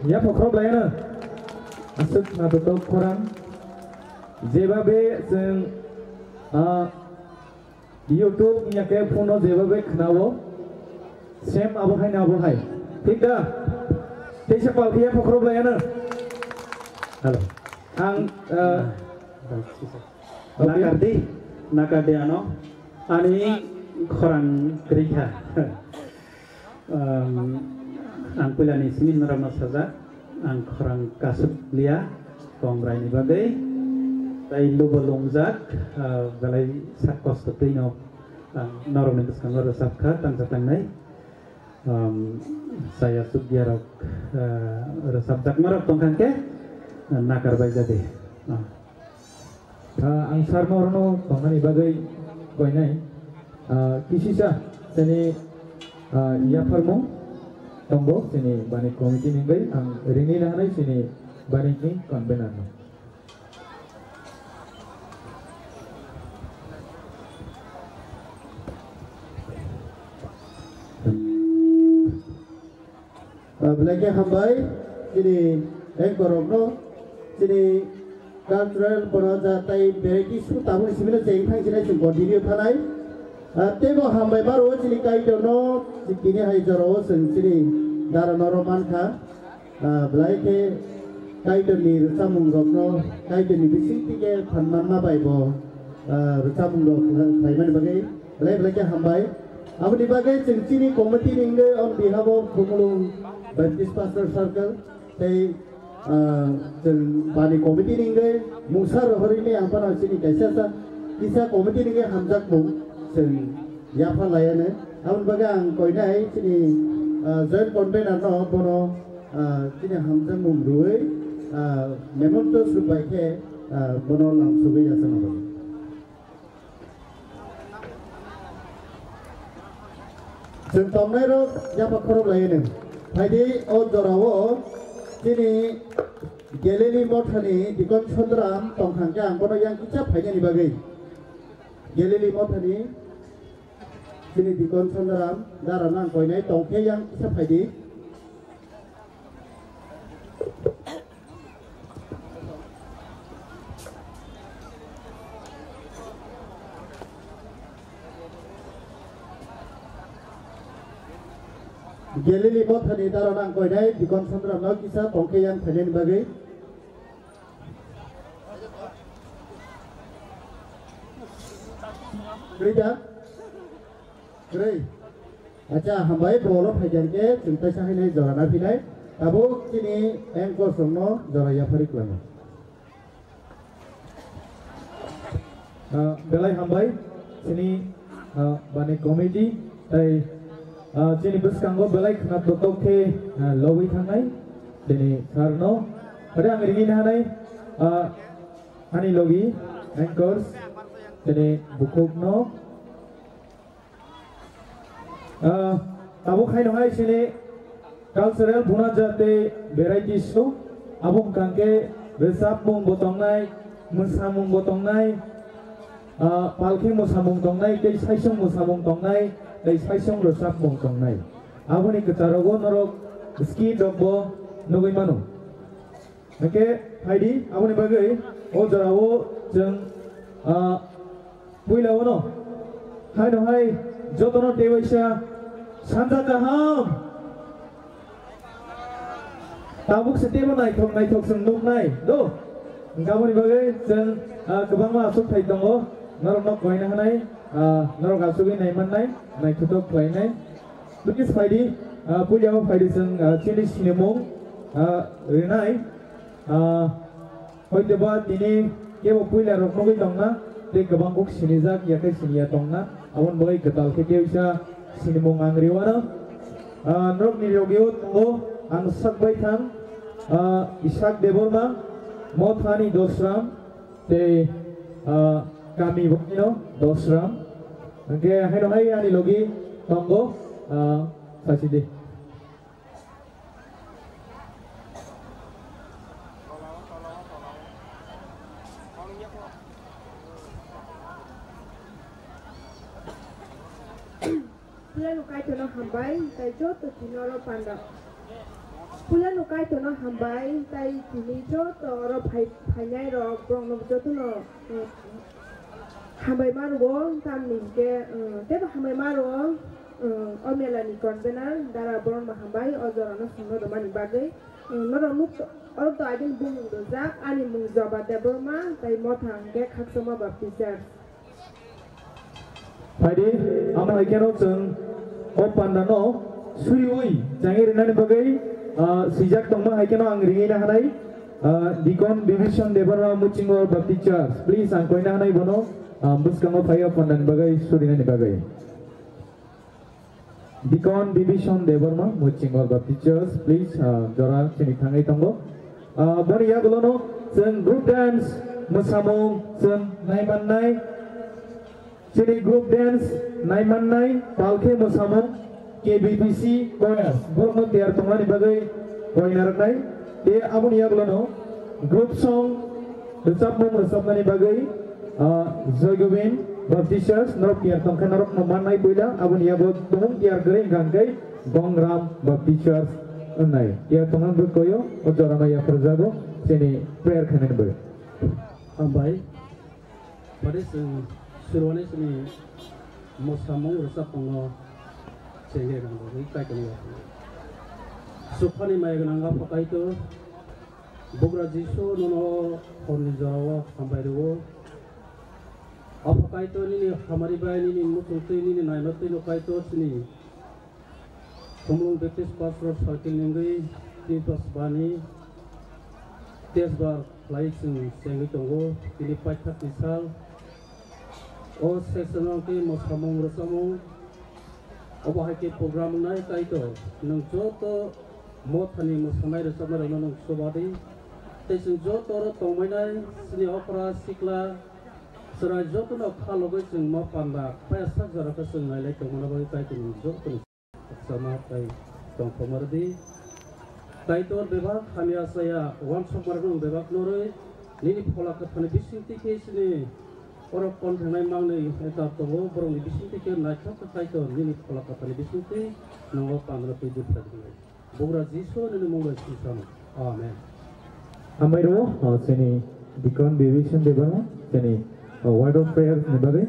Ya pokok lainnya, asal nak tutup korang, jebabe seng YouTube nya ke phone jebabe kenawo, sem abohai na abohai, ठीक dah? Tiada pal kia pokok lainnya. Halo, ang nakardi ano, ani korang kerja. Ang pula ni simin meramah saja, ang korang kasut lia, kongrai ni bagai, tay lupa longzak, balai sakos tetino, norong itu sekarang orang sabka, tang satang nai, saya subdiarok resabdak marok tongkang ke, nakar baik jadi. ang sarmo rono tongkang ni bagai, koi nai, kisisa, seni ya farmo. Tombo sini bani komiti ni gay ang ringi na hanay sini bani ni konbenan. Belakang hambai sini korokno sini cultural peraja tai beriki su tahun sembilan sehingga sini sungguh diri utanai. Tebo hambai baru sini kai dono sini hai jaro sini darah noroman ka belai ke kai doni rusamung rokno kai doni bising tiga panman ma bai bo rusamung rok kai mana bagai belai ke hambai Aboni bagai cengcini komiti ningge on behalf of Bumulung Baptist Pastor Circle, they jeng bani komiti ningge musar hari ini apa nasi ni kaisa kisah komiti ningge hamzak bung jeng yapa layane. Aboni bagai ang koi nai sini joint container no bono sini hamzak bung dua memento subai ke bono lang subai jasa nabar. Jeng tomnai ro japa korok layane. Haidi o jorawo sini Geleli mothani dikon sondram tongkhangke ang bono yang kicap haine ni bagai. Geleli mothani sini dikon sondram darana koi nai tongke yang kicap haidi. Geleli mothani darana koi nai dikon sondram no kisa tongke yang haine ni bagai. Kerja, kerja. Acha, hambai problem hajar ke, cinta sahih ni jorana filai. Abu kini engkau semua joraya farik lama. Belai hambai, sini bani komedi, sini bus kanggo belai kena tutup ke lowi thangai, sini karno, pada angin ini hanai, hani logi, anchors. Jadi bukuk no, abu khai no hai sini cultural buna jate varieties so, abu kangke besap mung botong nai, musamung botong nai, palki musamung tong nai, dei saisong musamung tong nai, dei saisong resap mung tong nai. Abu ni kecarago norok ski dogbo nogoi mano. Oke, haidi abu ni bagai, o jarawo jeng Puila wono, hai no hai, jotono dewaisa, santa kaham. Tabuk setiap naik senduk naik, do. Kamu ni bagai, jeng kebang masuk thai tongo, norok nok koi nah naik, norok asugi naiman naik tutup koi naik. Lukis faidi, puja apa faidi jeng cili sinemong, renai, hoi debat ini, kebo puila rok nogoi tongna. Te kebang kok sinizak ya ke sinia tongna awon boleh ketal ke bisa sini mong angriwana norok ni rogio tunggo ang sakbai thang isak deborma mothani dosram te kami bokino dosram oke heno hai ani logi tonggo saside Pula nukai tono hambai, tai jo to tinoro panda. Pula nukai tono hambai, tai tini jo to ro phanyai ro brong no jo to no hambai maru tam ningke te ba hambai maru omela ni konbenar dara brong ma hambai ojora no suno do mani bagai no ro muk or to adin bung do jak ani mung joba de broma tai mothang ke khaksoma baptizer. Haidi, amal ikero jeng opandano suriui jangi renani bagai sejak tongma ikero angringi na hanai dikon division debara mucingor baptist church please angkoi na hanai bono buskamo phaya pandan bagai surinani bagai dikon division debarma mucingor baptist church please jora chini thangai tongo bani ya golono jeng group dance musamong jeng naiman nai Sini group dance naiman nai palke musamong KBPC choir bormo tiar tongani bagai choir nai te abun ya glono group song resap nani bagai Joygobin Baptist Church norok tiar tongkan norok noman nai puila abun ya bot tong tiar gereng gangkai Gongram Baptist Church nai tiar tongan berkoyo ojorama ya perjago sini prayer kanen ber ambai pada suruhnya sini musamong resap pengo cengeng kan bagai kai kali supani mai gananga pakai itu bogra jisu nono honi jawa sampai dulu Apakah itu ini hamarai bai ini mutung tu ini naik tu ini kai tu sini. Pemulung Baptist Pastoral Circle ninggai di pas bani tes bar lain senggi tunggu pilih pajak misal oh seksonal ke musamung rasamung obah ke program naik kaito nung joto mothani musamai rasamai nung sobadi tesin joto tongmai nai sini opera sikla serai joto nak khalogai sing ma panda payasa jara ka sing nai lai tongmana bai kaito nung joto sama kai tong pemerdi kaito bebak kami asaya wan somarung bebak noroi nini pola kathani bisinti ke sini orang kontenai mangnai eta tongo borong ni bisinti ke naik ka kaito nini pola kathani bisinti nongo pandra pidu pradingai bogra jiso nini mongga sisama amen Amairo sini dikon bevision debana sini word of prayer ni bagai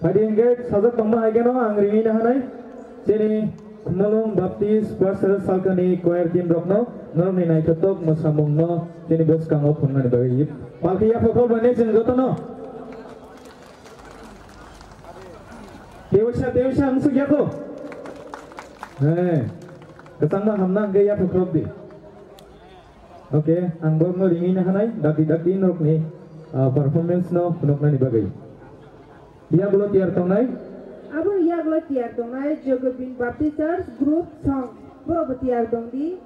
hari engage sajak tongma ageno angri ni hanai sini Nolong Baptist Pastoral Salkani Choir Team Rokno Nolong ni naik ketok musamung no sini bos kanggo pungan bagi palki ya pokok bane sini joto no Dewasa musuk ya ko kesana hamna ge ya pokok di Oke angbor no ringi na hanai dati nok ni performance no punok na ni bagai dia belum tiar tong nai Abang ya kalau tiar dong nai Jogobin Baptist Church Group Song bro tiar dong di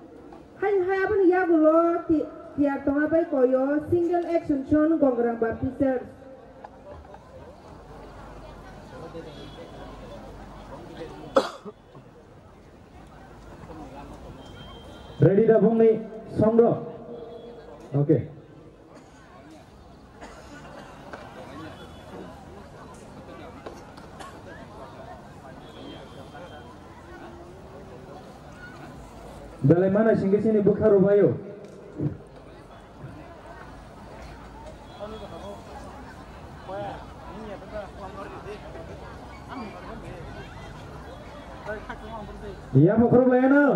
hai abang ya kalau tiar dong apa koyo single action show Gonggrang Baptist Church ready dah bung ni song bro oke Balai mana sini sini Bukharo bayo. Iya Bukharo bayo na.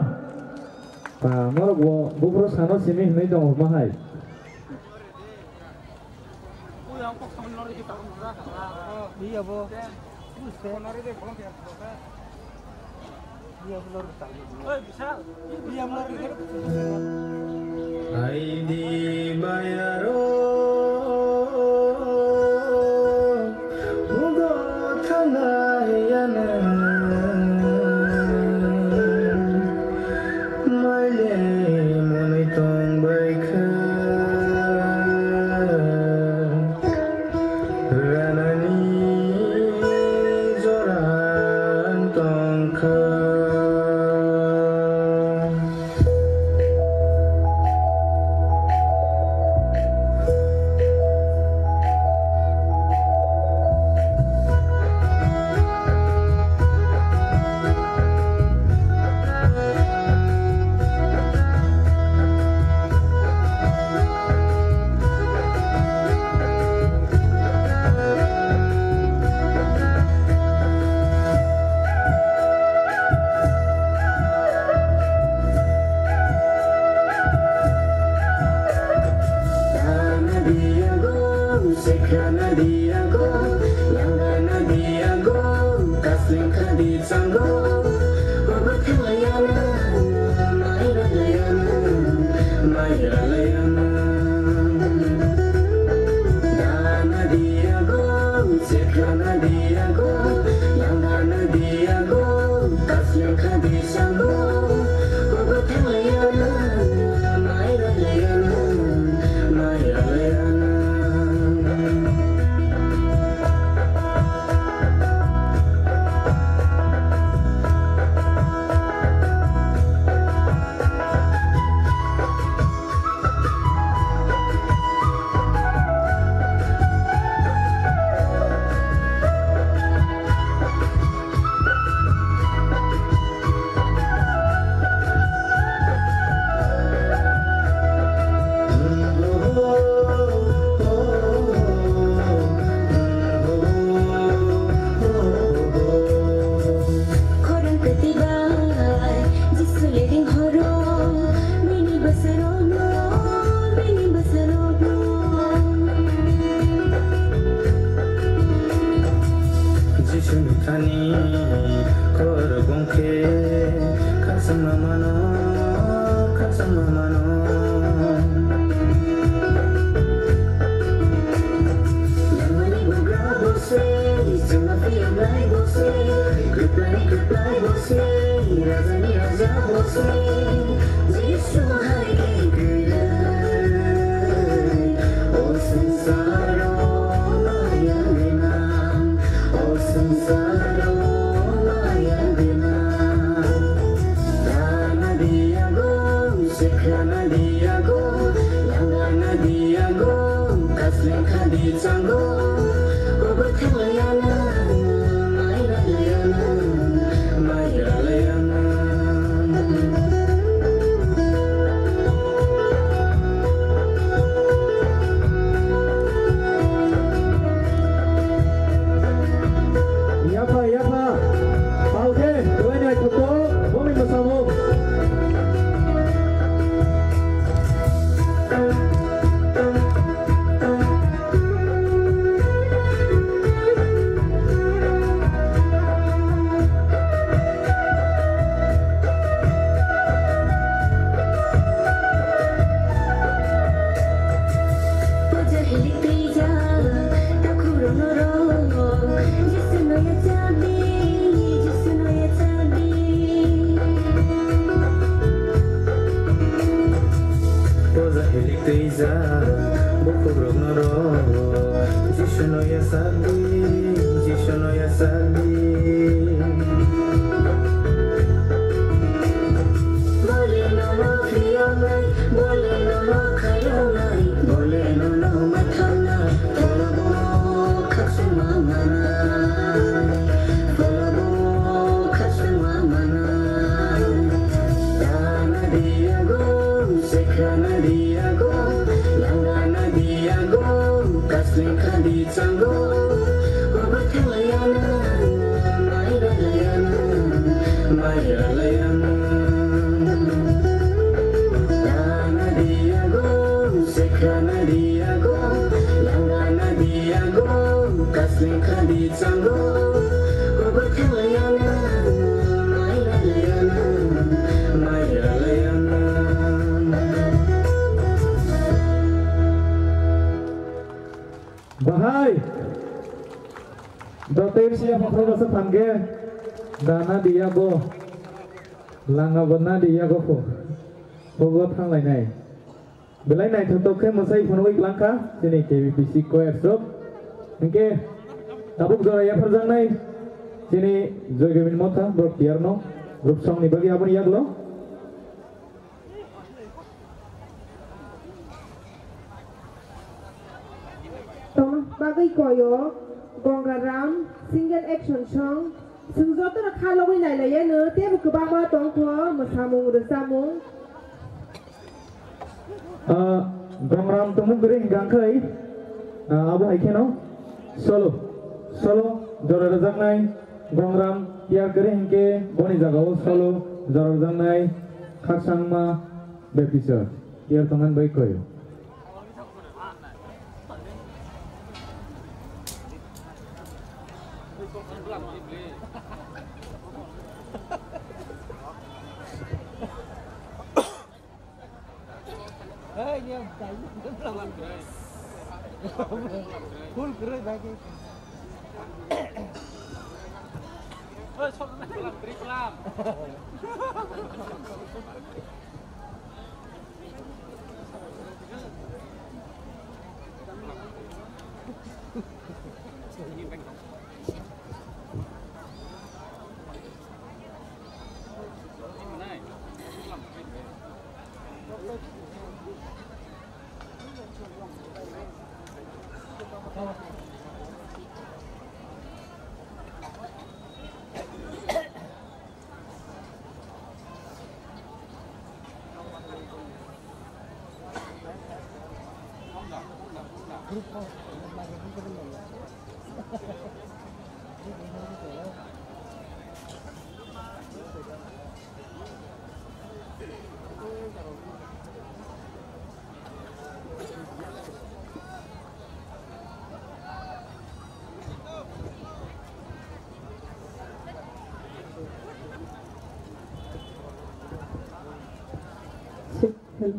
Pa mor Bukharo sano sini नहीं dong mahai. Iya bo. Aidi bayaro ugo thanayana maile moni tong baikha ranani joran tongkha mamano kaksang mamano Lamani bugra bose Isma fiam lai bose Keplai bose Razani raja bose Jisu hai kekera O sansaro maya dena O sansaro maya dena Dana diago Sekrana diago Langana diago Kasleka di canggo Obathalayana Mayralayana Mayralayana Yapa Pauke Duanya Kuto Bumi Bersama Teiza, buku ronoro, jishono ya sabi. Bole no kriyonai, bole no kayonai, bole no matana, tolabo kaksumamana, tolabo kaksumamana. Dana diago, sekrana diago. Langana diago, kasleka di canggo Obathalayana, Mayralayana, Mayralayana Dana diago, sekrana diago Langana diago, kasleka di canggo Obathalayana, Mayralayana, Mayralayana Bahai Dotir siya makro sa tangge Dana diago Langabana diago po Bogot hang lainai Belai nai tutoknya masai phanuik langka Sini KBPC ko airsoft Nike Tabuk zora ya perjang nai Sini Joy Gamin Mota Bro Tierno Grup song ni bagi abon yaglo Bagai koyo, Gongaram, single action song, sungzoto na kalawin na ilaya no, tiap kebama tongkwa, masamung resamung. Gongaram tumu gering gangkai, abu haikeno, solo, jora rajak nai, Gongaram tiar gering ke, boni jagao solo, jora rajak nai, kaksang ma, bepisar, tiar tangan baik koyo. Full keren bagi. Oh, soalnya pelan beri pelan. Ade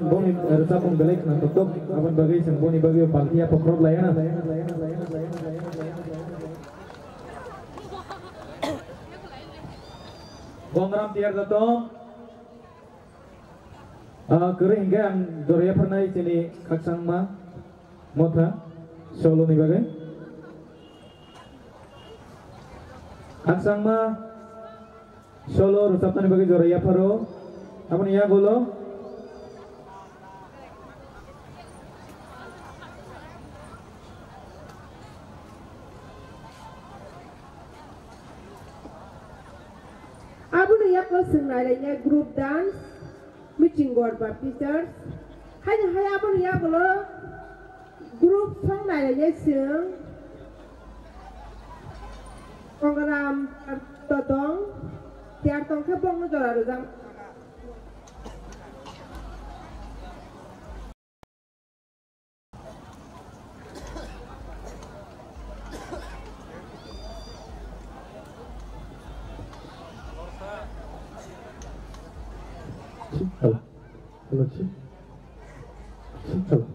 boni rusapung belek na tutup aban bagai sang boni bagai palkia pokrop layana. Gongram tiar dato. Kere hingga ang doraya pernah sini kaksang ma motha solo ni bagai. Kaksang ma solo rusapna ni bagai doraya paro. Apa ni ya golo? Abu ni ya person lainnya group dance, meeting god baptisters. Hai abu ni ya golo group song lainnya sing program todong tiar tong ke bong jora rujang. Halo, halo cik, halo.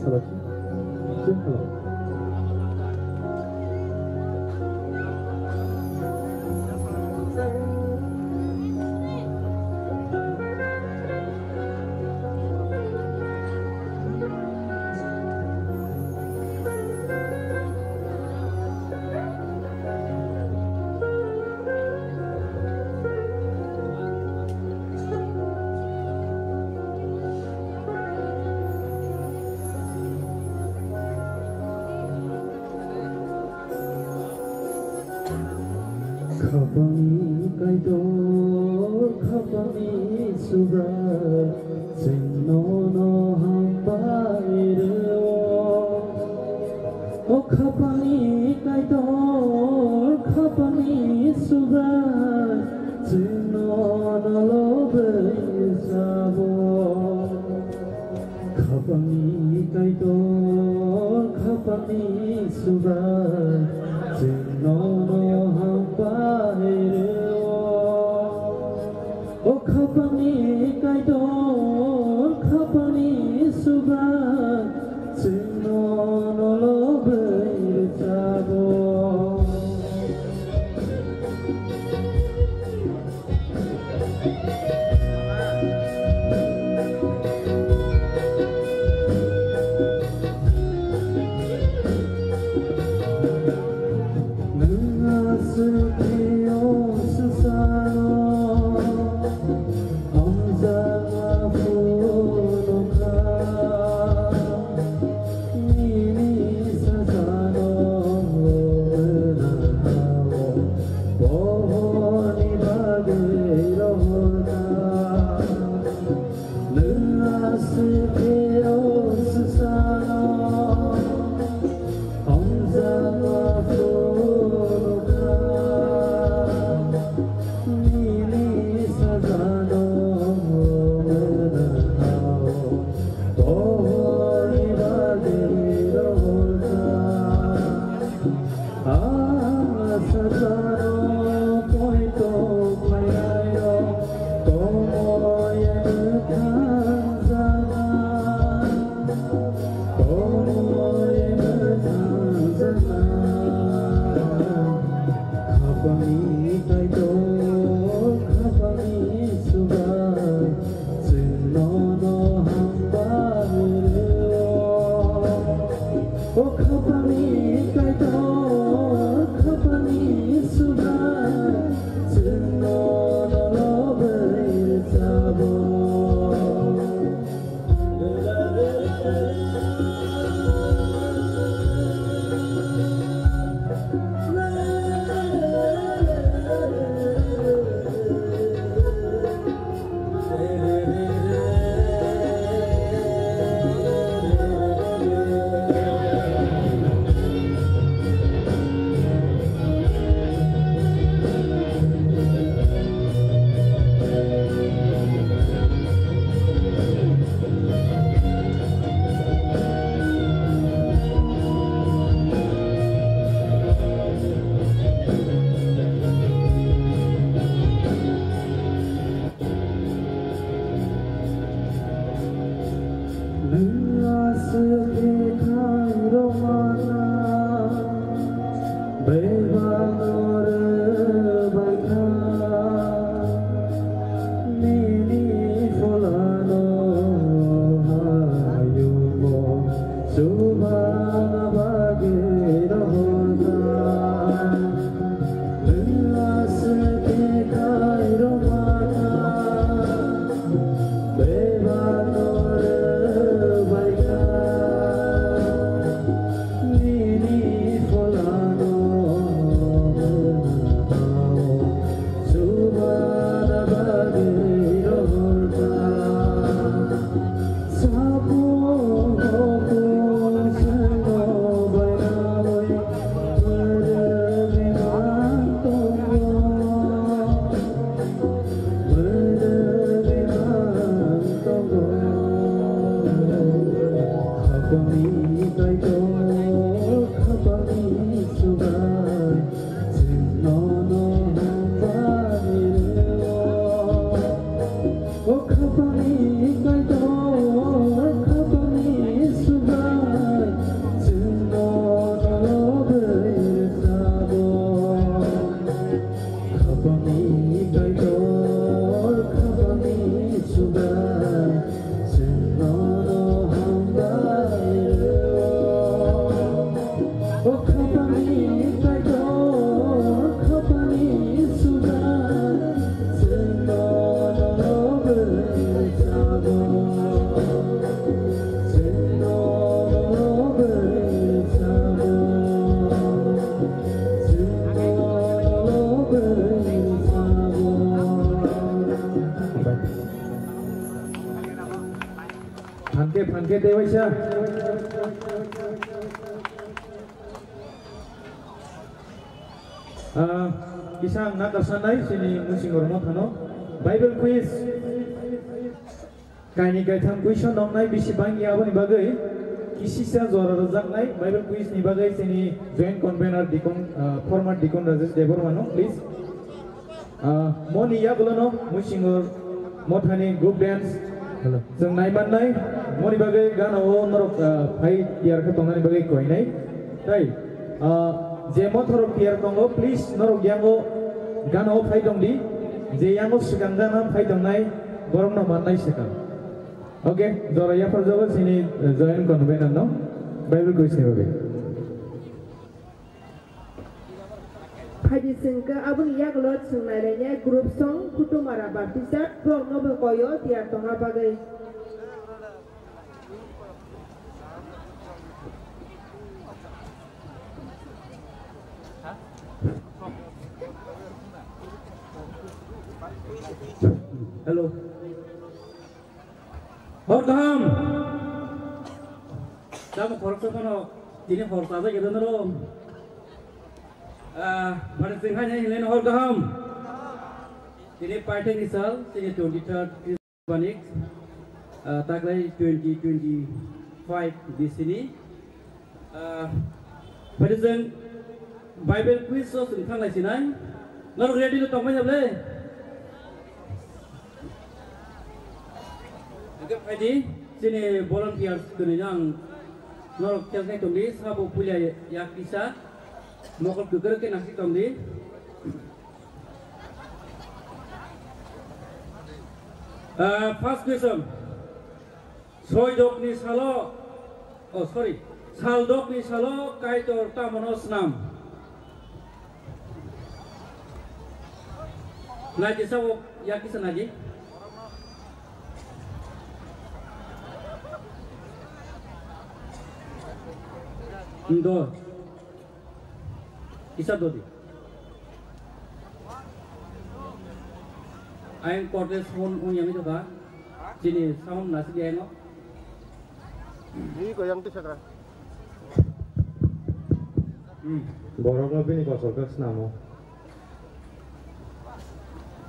salati. Hello. Khapani kaidor, khapani subra, sino no hambairo. O khapani kaidor, khapani subra, sino no lobesabo. Khapani kaidor, khapani subra, sino no O khapani kaidor, khapani subra, sino no lobesabo. Khapani kaidor, khapani subra. Oke, Dewaisa. Isang nakasanay sini musingor mo thano Bible quiz. Kaini gaitham question nongnai bisibang yaboni bagai kisisa zora rajaknai Bible quiz ni bagai sini joint convener dikon format dikon Rajesh Debormano please. Moni yabulono musingor mothani group dance. जों नायमाननाय मनि बागै गानाव नरक फाइ टियार खौ तंनानै बागै कोइनाय ताइ जे मथरक टियार दंगो प्लीज नरक यांगो गानाव फाइ दंदि जे यांगो सिगां गाना फाइ दंनाय गरम न माननाय सेका ओके जराया फरजोबो सिनि जयन कन्वेनर न बाइबल क्विज बागै Haji singka abun yak lot sengaranya grup song kutumara baptisat prong nobe koyo tiar tonga bagai. Halo. Hortam. Kamu korek kono ini horta aja gitu nero. Pada singkatnya ini hal gaham. Ini partai misal ini 23rd Panik, taglai 2025 di sini. Pada sing Bible quiz so singkang lagi nai. Nggak ready tu tomanya boleh. Agak pagi sini volunteers kenyang. Nggak kiasnya tulis sahabu punya yak bisa. Mokol gugur ke nasi tomdi. First question. Soy dok ni salo. Oh sorry. Sal dok ni salo kaitor tamonos nam. Lagi sawo yakisan lagi. Indo. Isa dodi. Ayam kordes phone yang itu kan, sini sound nasi dia engok. Ini goyang tu sekarang. Borong lebih ni kosong ke senamo.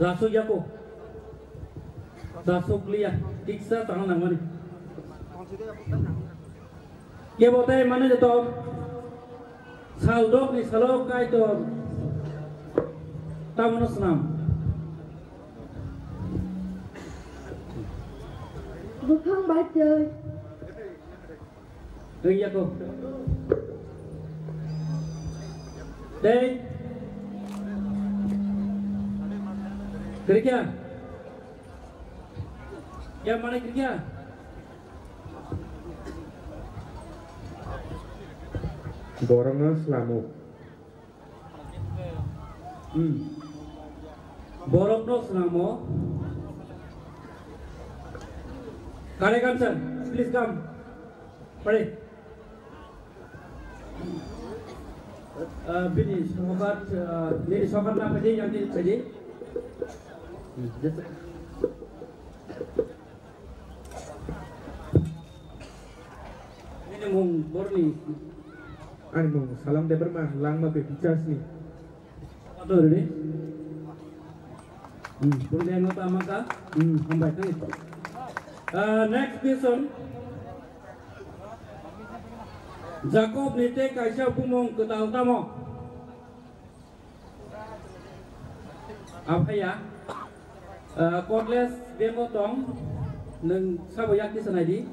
Rasu jako, rasu kuliah, tiksa tangan nama ni. Kia botai mana jatuh? Saldok ni salok kaitor tamonos nam. Bukan baca. Ring aku. Dek. Kerja. Yang mana kerja? Borongna selamo. Borongna selamo. Karekan sir, please come. Pare. Bini sokat, ini sokat apa sih yang di sini? Ini mung borni. Anu salam deberma lang ma pe picas ni. Aduh ini. Boleh yang utama kah? Sampai kan itu. Next question. Jacob nite kaisa pumong ketal tamo. Apa ya? Kodles bengotong neng saboyak di sana di.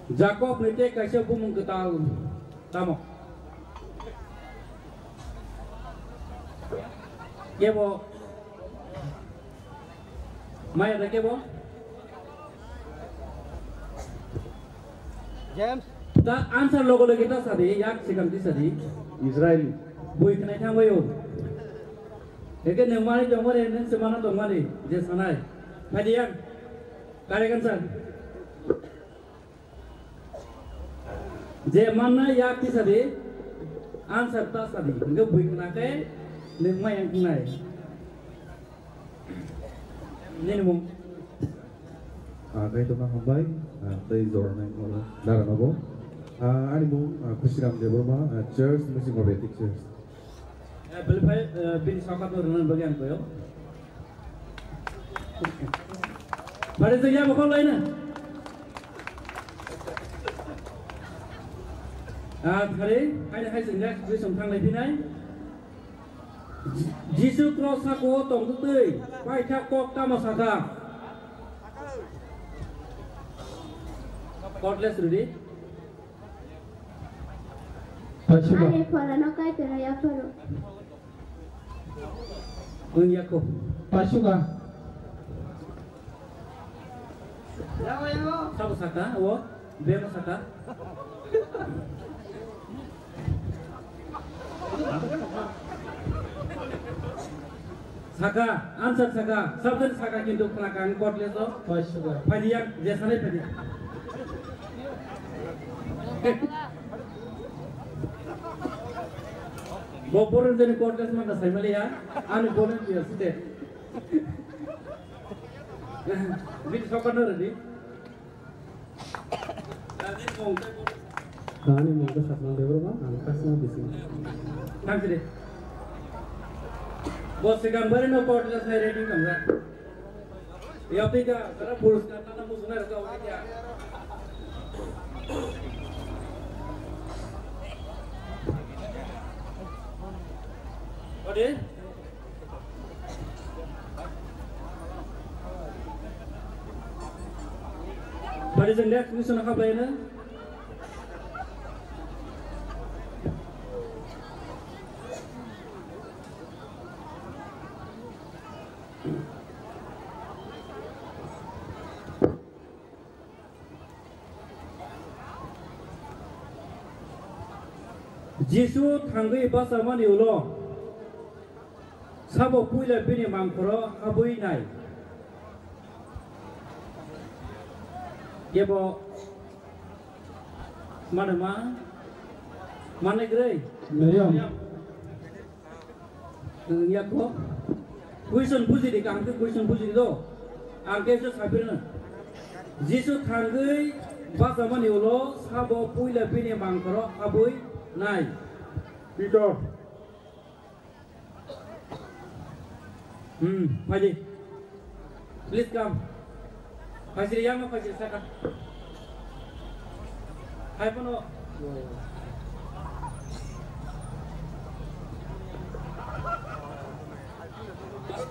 Jacob nite kaisa pumong ketal tamo. Kebo. Maya ada kebo? James. The answer logo lagi kita sadi, yak second sadi. Israeli. Boy kena thang boyo. Eke nemani jomare nen semana tomani je sanai. Hadian. Karekan san. Je mana yak sadi. Answer ta sadi. Enggak boy kena ke nemai yang kunai. Ini mung. kay tuma hambay tay zor nai mo dara nobo ani mu khusiram deborma cheers music mobetik cheers belpai bin sakat no renan bagian ko yo pada saya bakal lain thare hai sengga kui somthang lai pinai jisu cross ko tong tu tei pai thak kok ta ma saka Godless ready? Ale fora no kai pero ya foro. Unyako. Pasuka. Sabu saka, wo, bema saka. Saka, answer saka, sabdan saka kintu kelakan Godless to. Pasuka. Padiak, jasane padiak. Boboran dari Godless mana saya melihat, anu bolan dia sudah. Bit sokar nanti. Kani mungkin satu beberapa, angkasnya di sini. Thank you. Bos sekarang baru no Godless saya rating kamu. Ya tiga, karena pulus karena musuhnya kau aja. Ode? Pada jendela kami sudah kabar ini. Jisu tanggai bahasa mana ulo? Sabo puila bini mangkoro abui nai. Dia bawa mana grey? Meriam. Ya ko. Kuisun puji di kangke kuisun puji do. Angke itu sabirna. Jisu tanggai bahasa mana ulo? Sabo puila bini mangkoro abui nai. Peter. Haji, please come. Haji yang apa Haji saya? Hai pono.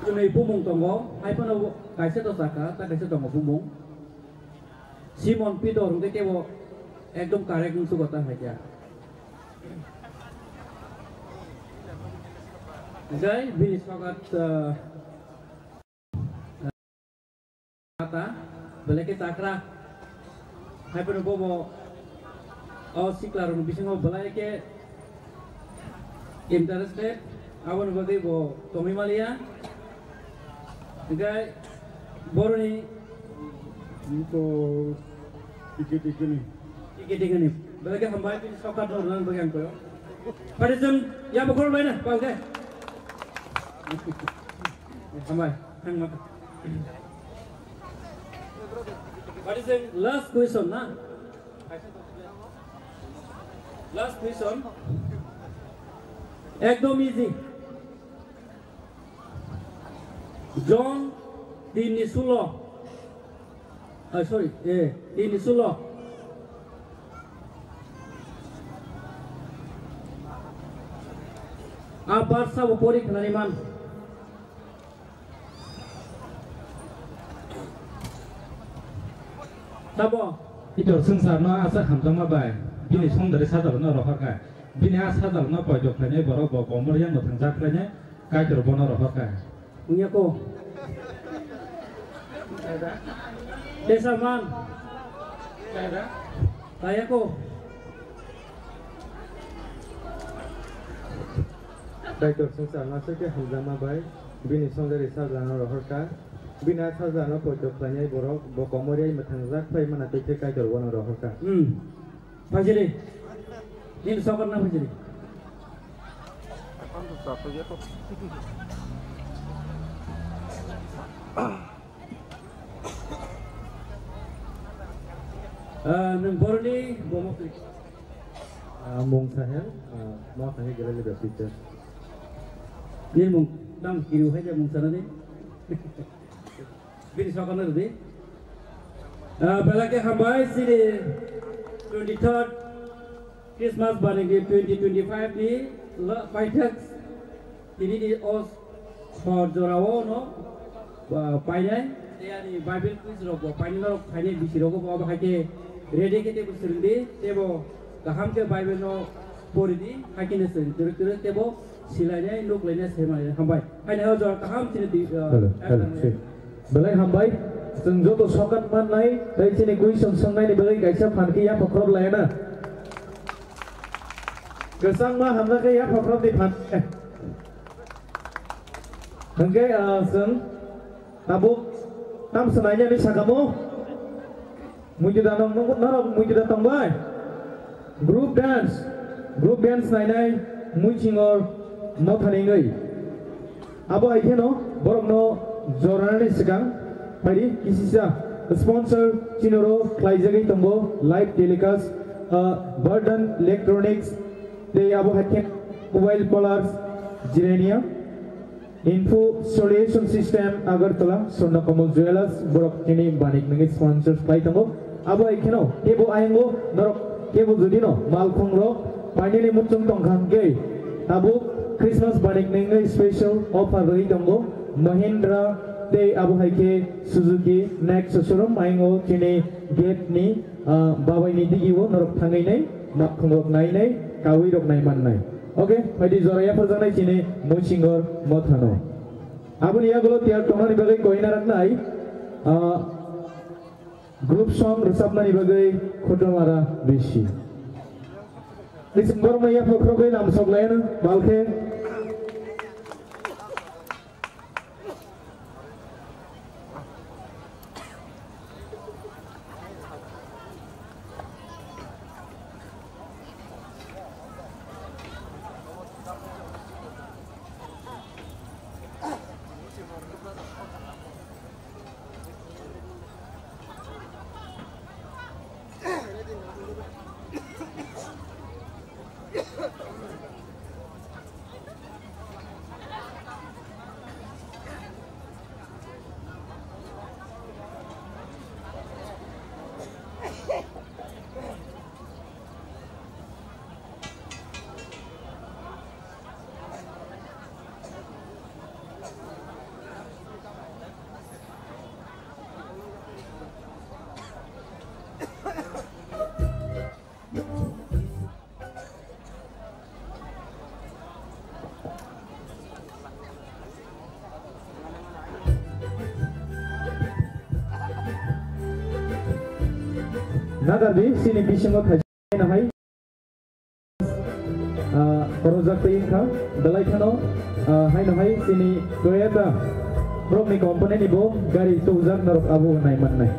Ini pumung tonggo. Hai pono kaisa to saka, tak kaisa tonggo pumung. Simon Peter, kita kewo ekdom karek nungsu kota aja. Jadi bini sangat kata belakang cakra, hai pun bobo, siklar nu bising bobo belakang interested, awan bagai bo Tommy Malia, jadi baru ni, Itu tiga ni. belakang hamba ini sangat normal bagian kau. Pada jam ya bakal mana, pakai. Hamba, hang mata. What is the last question, na? Last question. Ekdom easy. John Dinisulo. Sorry, Dinisulo. Abar sa upori kananiman. Sabo. Itu sengsarno asa hamtama bai. Bini song dari sadar no rohaka. Bini asa sadar no pojok kanya boro bo komor yang no tengzak kanya kai terbono rohaka. Punya ko. Desa man. Saya ko. Daikor sensar nasa ke hamzama bai bini song dari sadar no rohka. Bina sajana pojok lanyai borok bokomoriai matangjak pai mana teke kai dorwana rohka. Fajri. Ini sokor na fajri. Borni bomo Mung Sahel, mau tanya kira lebih teacher. Ni mung dang kiru hai mung sana ni. Bini sokan ada ni. Belakang hambai sini 23rd Christmas barang 2025 ni Paitex ini di os Jorawo no Painai dia ni Bible quiz rogo Painai no Painai bisi rogo bawa hake ready kita berserundi tebo kaham ke Bible no poridi hake ni serundi tebo silanya nuk lainnya semai hambai Painai ho jor kaham sini di Belai hambai Sengjo to sokat man nai dari sini kui song nai ni belai kaisa fan ki ya pokrob laina Gesang mah hamna ke ya pokrob di fan Hengkai seng tabuk tam senanya ni sakamu mujudan narok mujudan tambay group dance nai mujingor mo thaningai abo aike no borok no jorani sikang Padi kisisa sponsor Chinoro Klaijagai Tombo live telecast Burden Electronics they abo hacken mobile polars Jirenia Info Solution System Agartala Sona Kamal Jewelers Borok kini banik nengi sponsors Klai Tombo abo ikeno kebo ayengo norok kebo judino malkhongro finally muncung tongkhang ke abo Christmas banik nengi special offer gai Tombo Mahindra te abu haike Suzuki next showroom aingo kini gate ni babai ni digiwo norok thangai nai makhongrok nai nai kawi rok nai man nai okay padi joraya phajang chini muchingor mothano abuni yagulo tiar tonani bagai koina raknai group song resapnani bagai khotomara beshi December maya phokrogai nam soglaina balke Nagarbi sini bisingo khajai na hai project inka dalai khano hai na hai sini Toyota from ni company ni bo gari tuzak narok abu nai man nai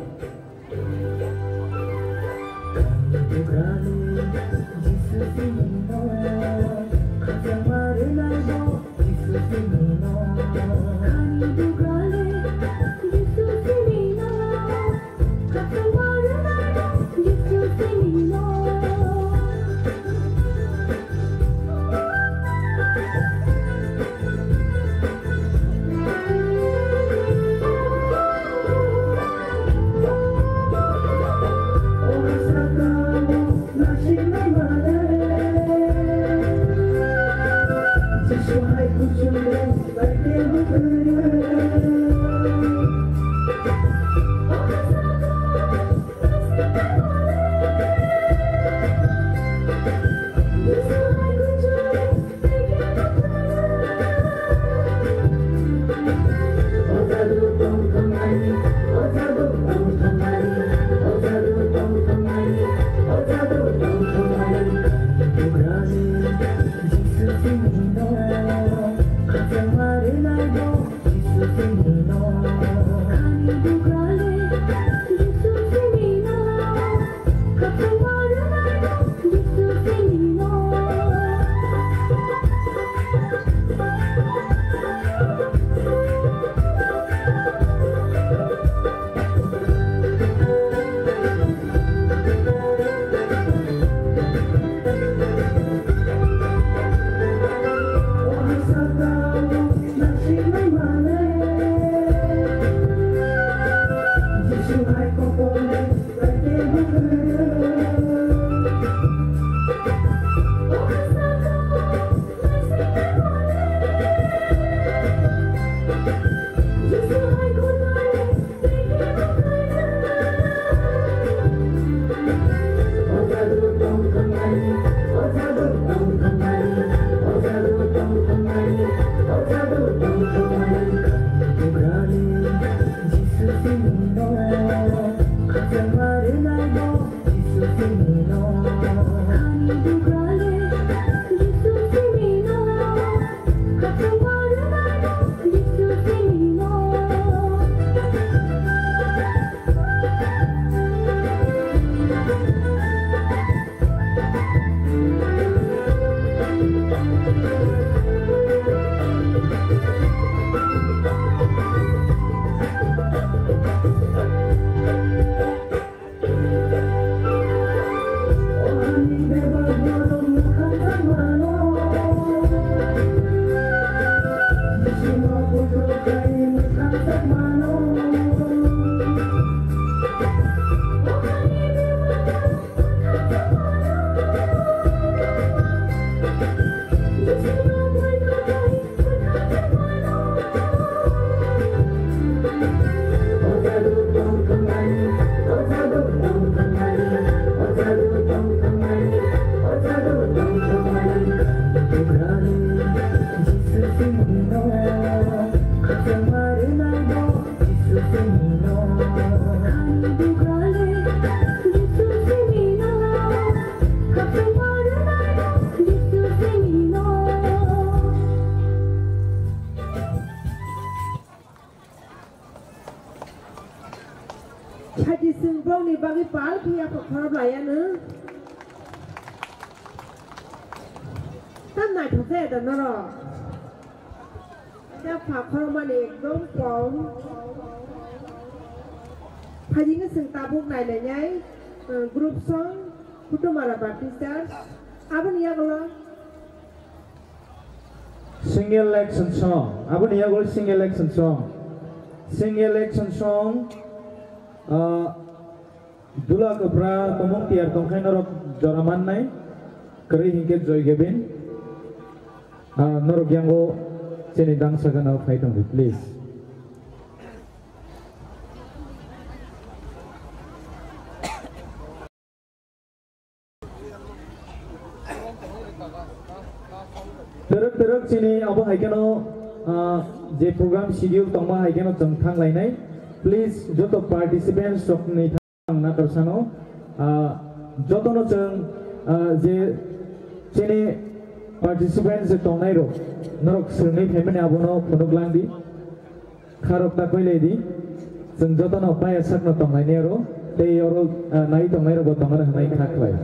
Group song, Putumara Baptisters, Abun Yagolo. Single action song. Abun Yagolo single action song. Single action song. Dula Kabra Tomong Tiar Tongkain Norok Joraman Nai. Kari Hinket Joy Gabin. Norok Yango Sini Dang Sagana Fight on it, please. Teruk sini apa haikano je program schedule tongma haikano jengthang lainai please joto participants sok ni thang na karsano joto no jeng je sini participants je tongnai ro norok srni phaimani abono phunuklang di kharok ta koile di jeng joto no paya sakno tongnai ne ro tei oro nai tongnai ro bo tongna hanai khaklai.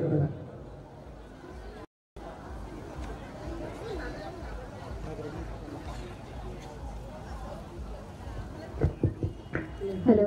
Hello.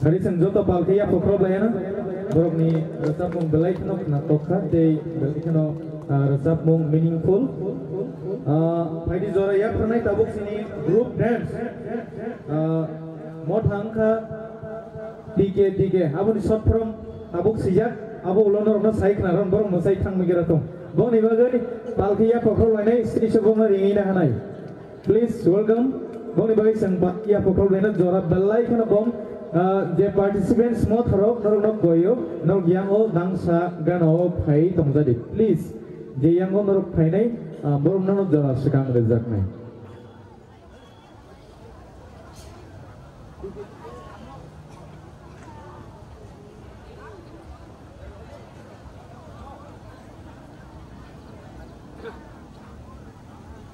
hari senjo to palke ya pokro bayana borok ni resap mung belai kno na tokha de belai kno resap mung meaningful phaidi jora ya pranai tabuk sini group dance mod hangkha tike aboni short form tabuk sijak abo ulonor no sai knaron borok no sai thang migera tong boni bagani palke ya pokro lainai sini sebong ringi na hanai please welcome boni bagai sang palke ya pokro lainai jora belai kno bom J participants mo thorok norok goyo norok yango dangsa gano phai tomjadi please je yango norok phai nai borom norok jara sikang rejak nai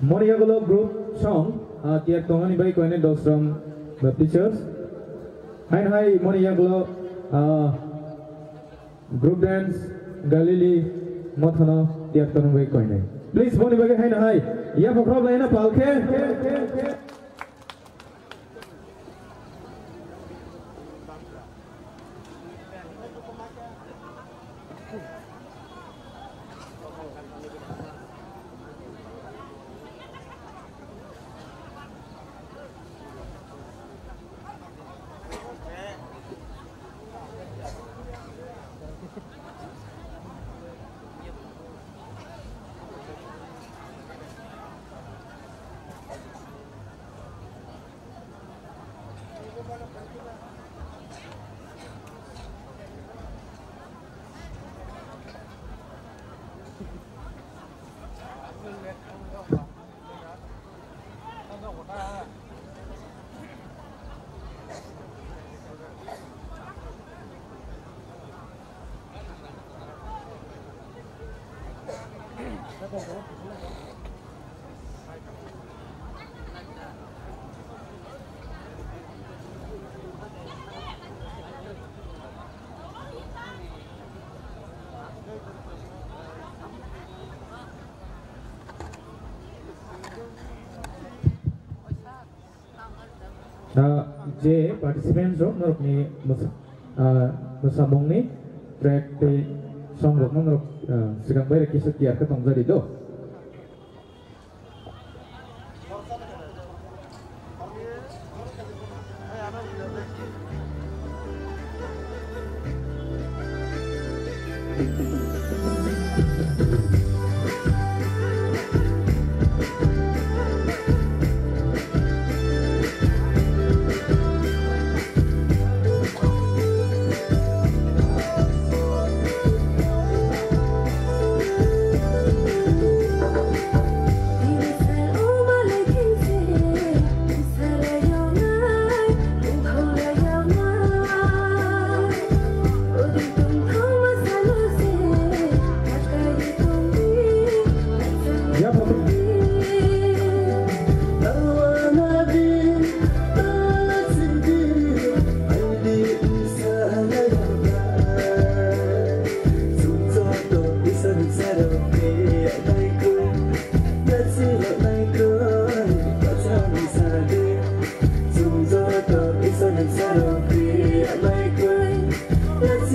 Moriagolo group song tiak tongani bai koine dosram the teachers Hai Moriagolo group dance Galili Mothano tiak tong bai koine please boni bagi hai ya pokrob laina palke J participants ro norok ni musabong ni track te song ro norok sigang bai rakis tiar ka tongjari do Let's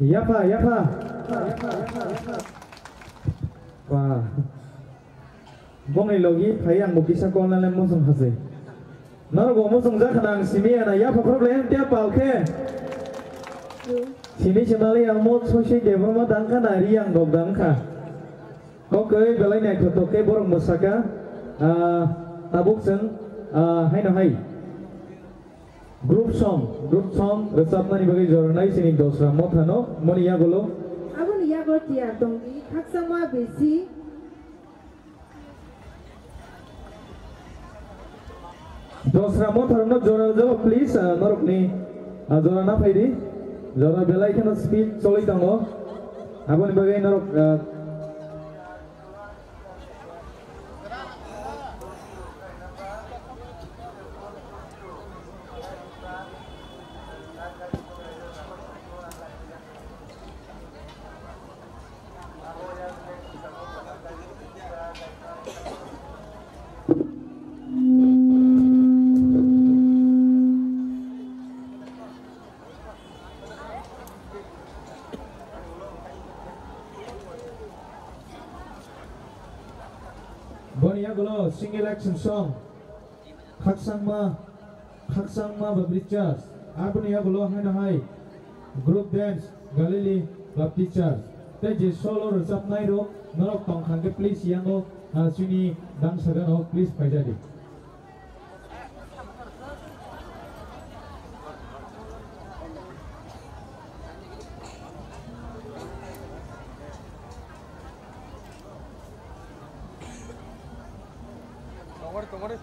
Yapa, yapa. Wah. Bong ni logi phayang bukisa kon lan musung hase. Nor go musung za khanang simi ana yapa problem tia pau khe. Sini chimali ang mo soshi devroma dangka nari ang dog dangka. Oke, belai naik foto ke borong musaka. Tabuk sen hai na hai. Group song resapna ni bagai jornai sini dosra mothano moni ya golo abon ya go tia dongi khaksama besi dosra mothano jora jo please norok ni jora na phaidi jora belai khano speed choli tango abon bagai norok Bonia golo single action song Khaksangma Babrichas Abonia golo hai group dance Galili club teachers Teje solo resap nairo norok tong khangke please yango sini dang sadano please pajadi Tomar.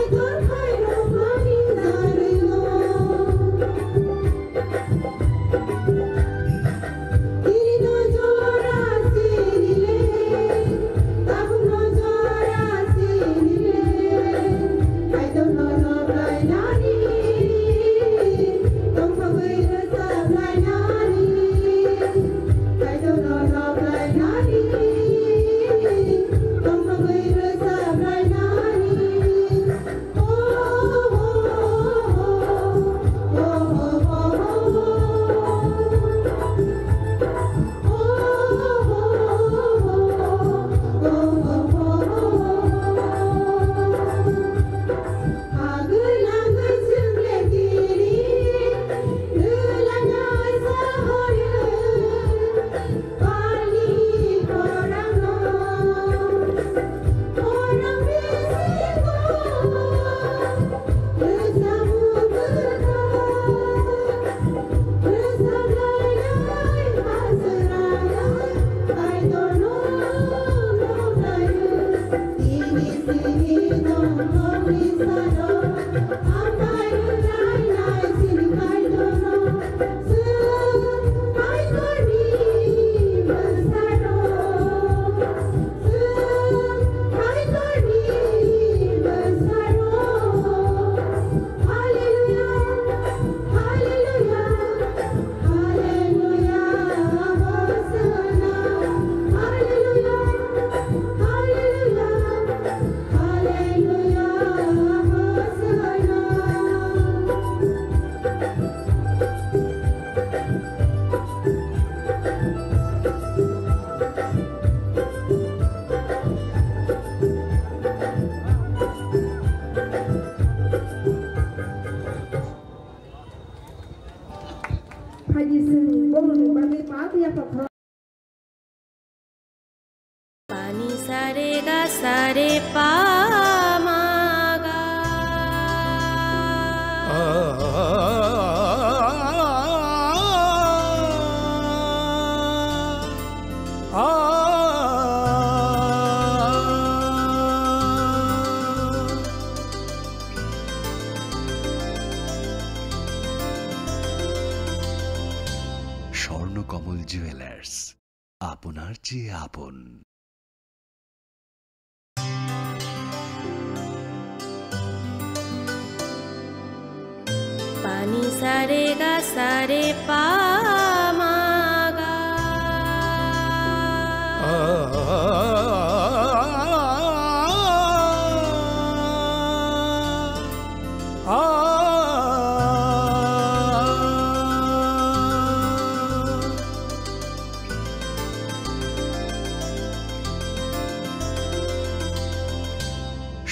I Pani sare ga sare pa ma ga. Swarnakamal jewellers, আপনার চেয়ে আপন। Pani sare ga sare pa ma ga.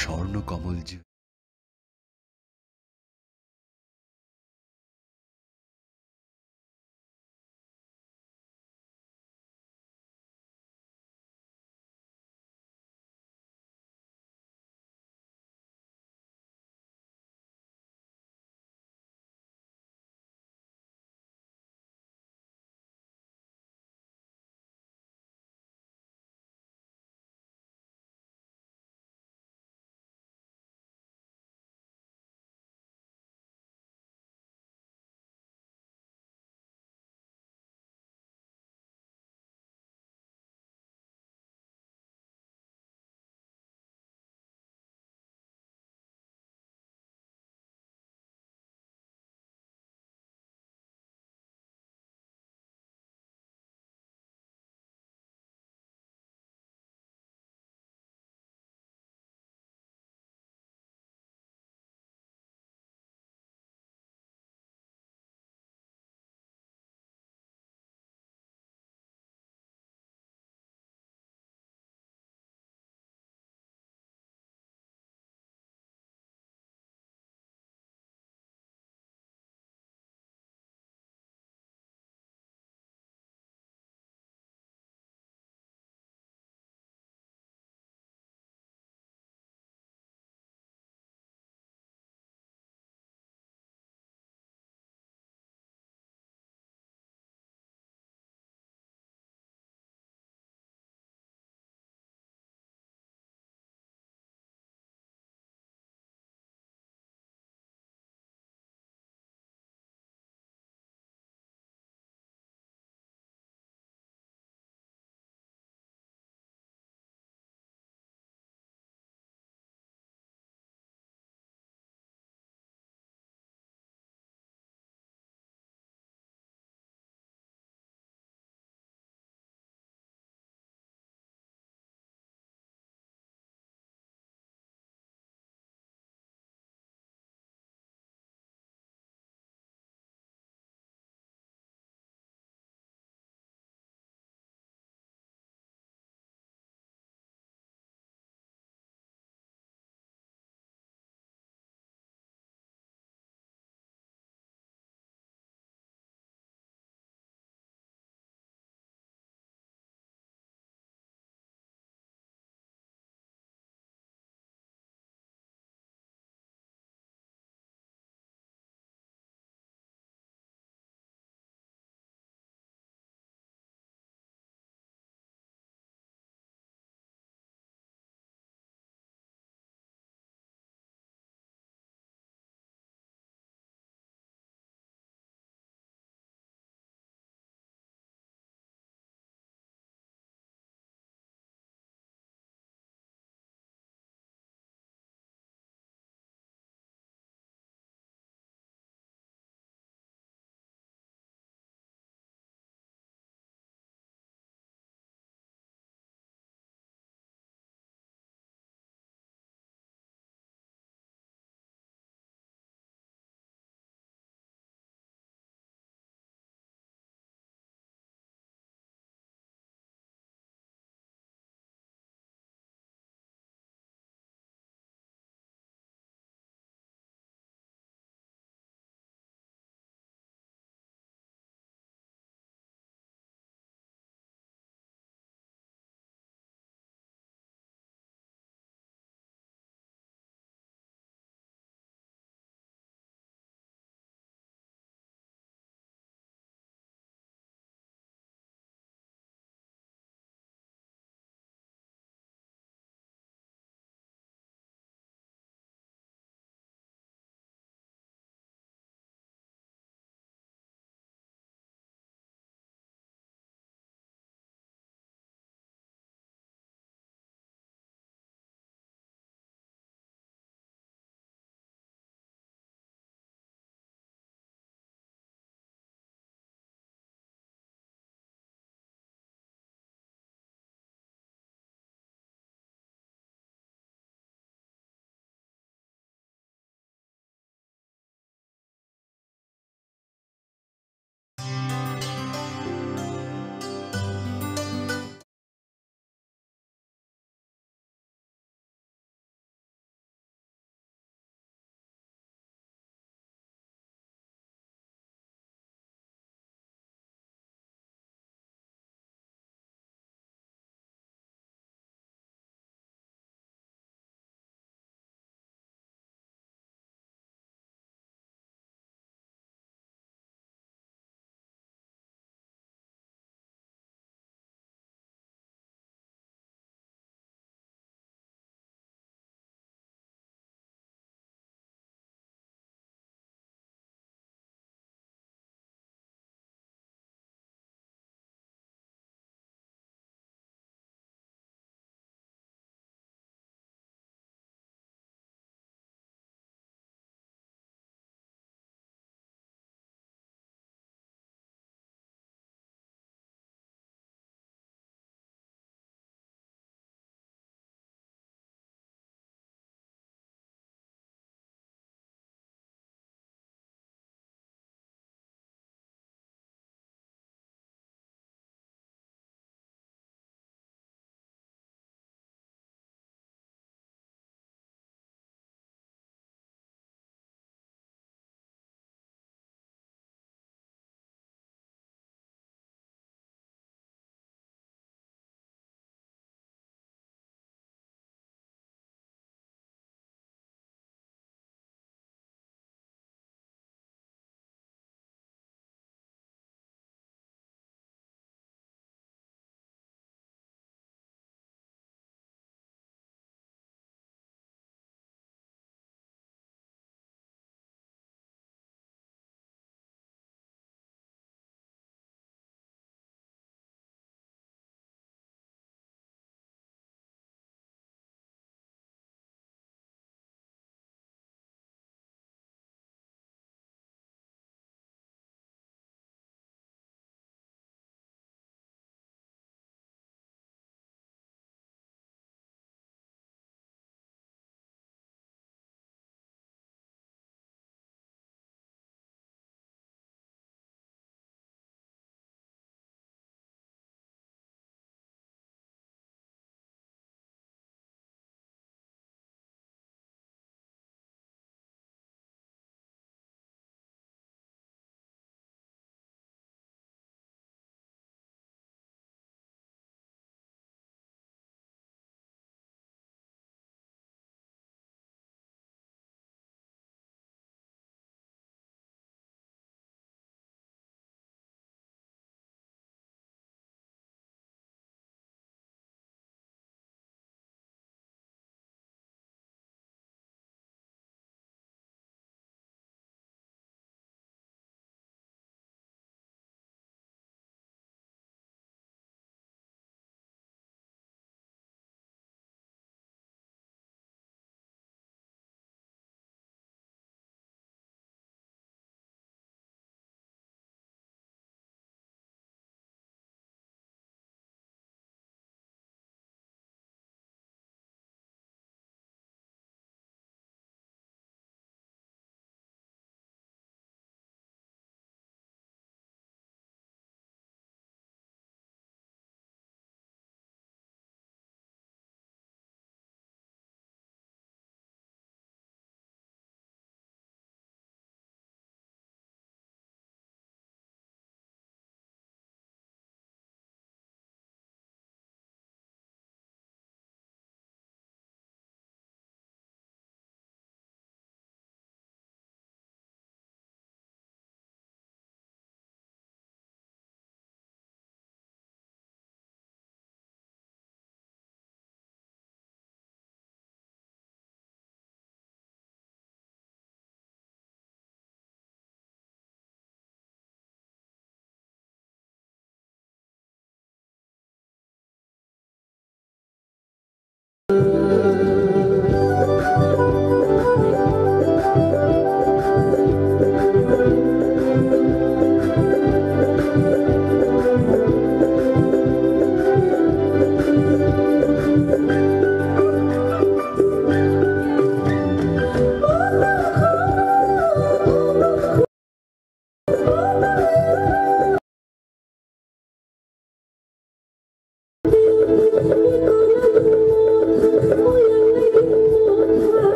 Swarnakamal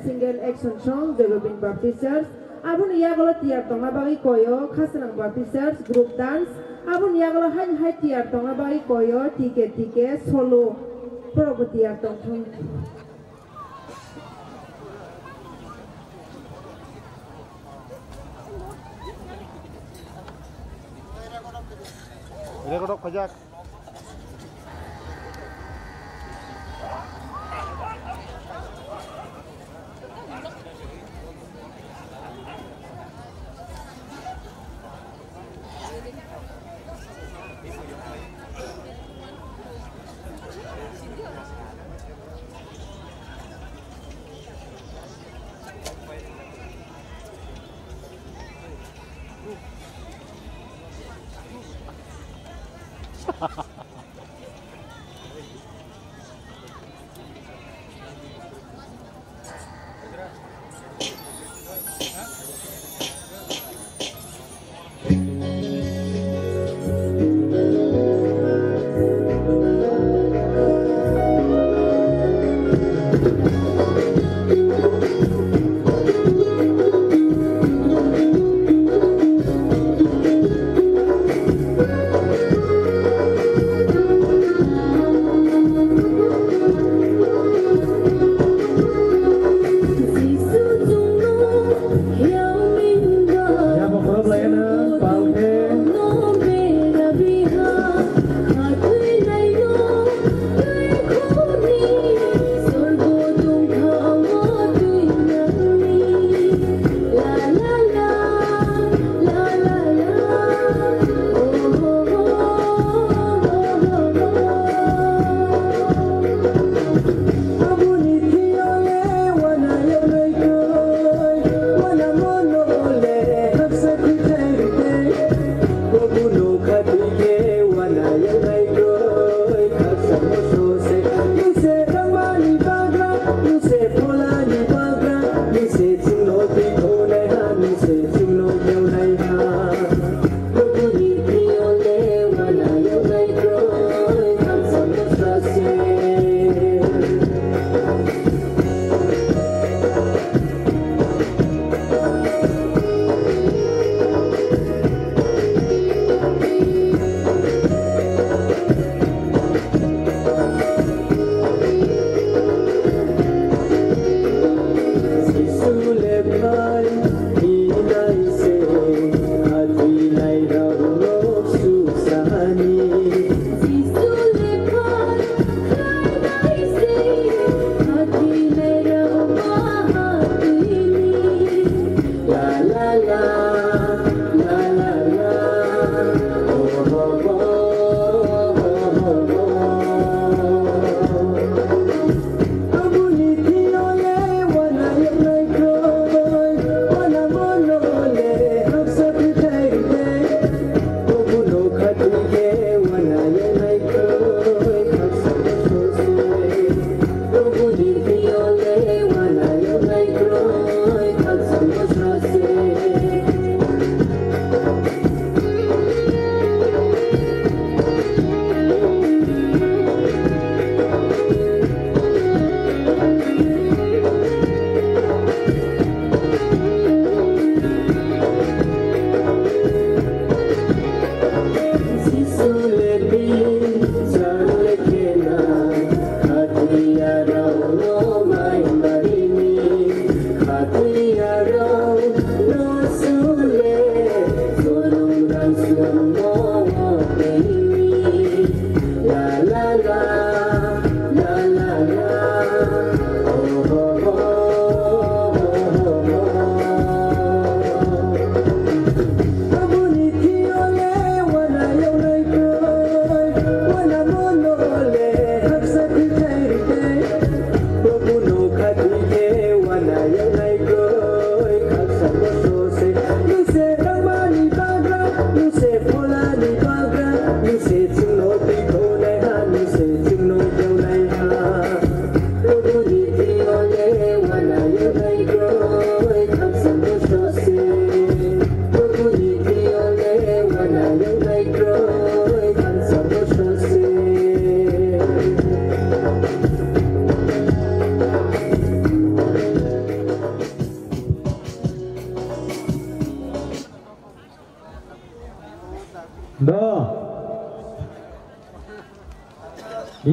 Single action song Jogobin Baptisters. Abun yagolo tiar tonga bagi koyo Kasanang Baptisters group dance. Abun yagolo hai tiar tonga bagi koyo tike solo pro tiar tong. Rekodok pajak.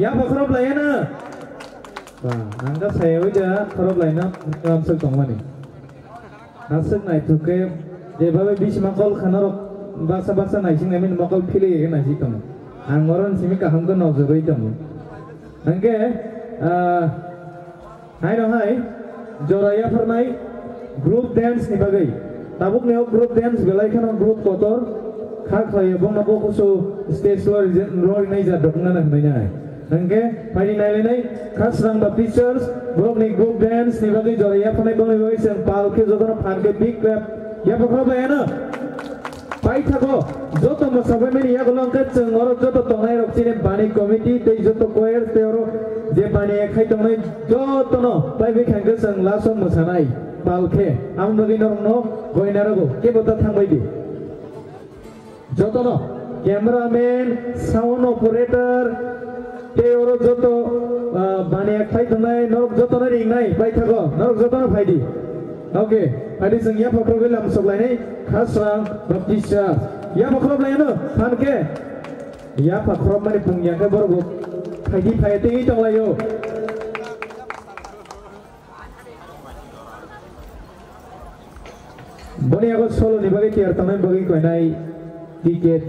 Ya bakrop layana. Wah, angka saya udah bakrop layana ngamsel tongmani. Asik naik tuh ke, jebabe bis makol khanarok basa naik sih nemin makol pilih naik sih tong. Anggoran sini kaham ke nozoi tong. Angke, hai, joraya pernah group dance nih bagai. Tabuk nih group dance belai kan group kotor. Kak saya bong nabo kusu stage luar ini jadi dokumen nanya. Angke, hari ini khas rang teachers, group nih group dance nih bagai joraya pernah bong nih bagai sen palke jodoh pan ke big clap. Ya pokoknya bayana. Baik tako, jodoh masalah ini ya kalau angkat cengor jodoh tongai roksine bani komiti, tei jodoh choir teoro, je bani ekai tongai jodoh no, baik angkat ceng langsung masanai, palke, am bagi norong no, goinarago, kebota thangbai di. Jodoh no, cameraman, sound operator, teoro jodoh bani ekai tongai norok jodoh no ringai, baik tako, norok jodoh no faidi. Oke, hari sengia pokok lam sebelah ini khas rang baptisa. Ya pokok lain no, hanke. Ya pokok mana punya ke baru pagi pagi itu layo. Bani aku solo ni bagi tiar taman bagi kau nai tiket.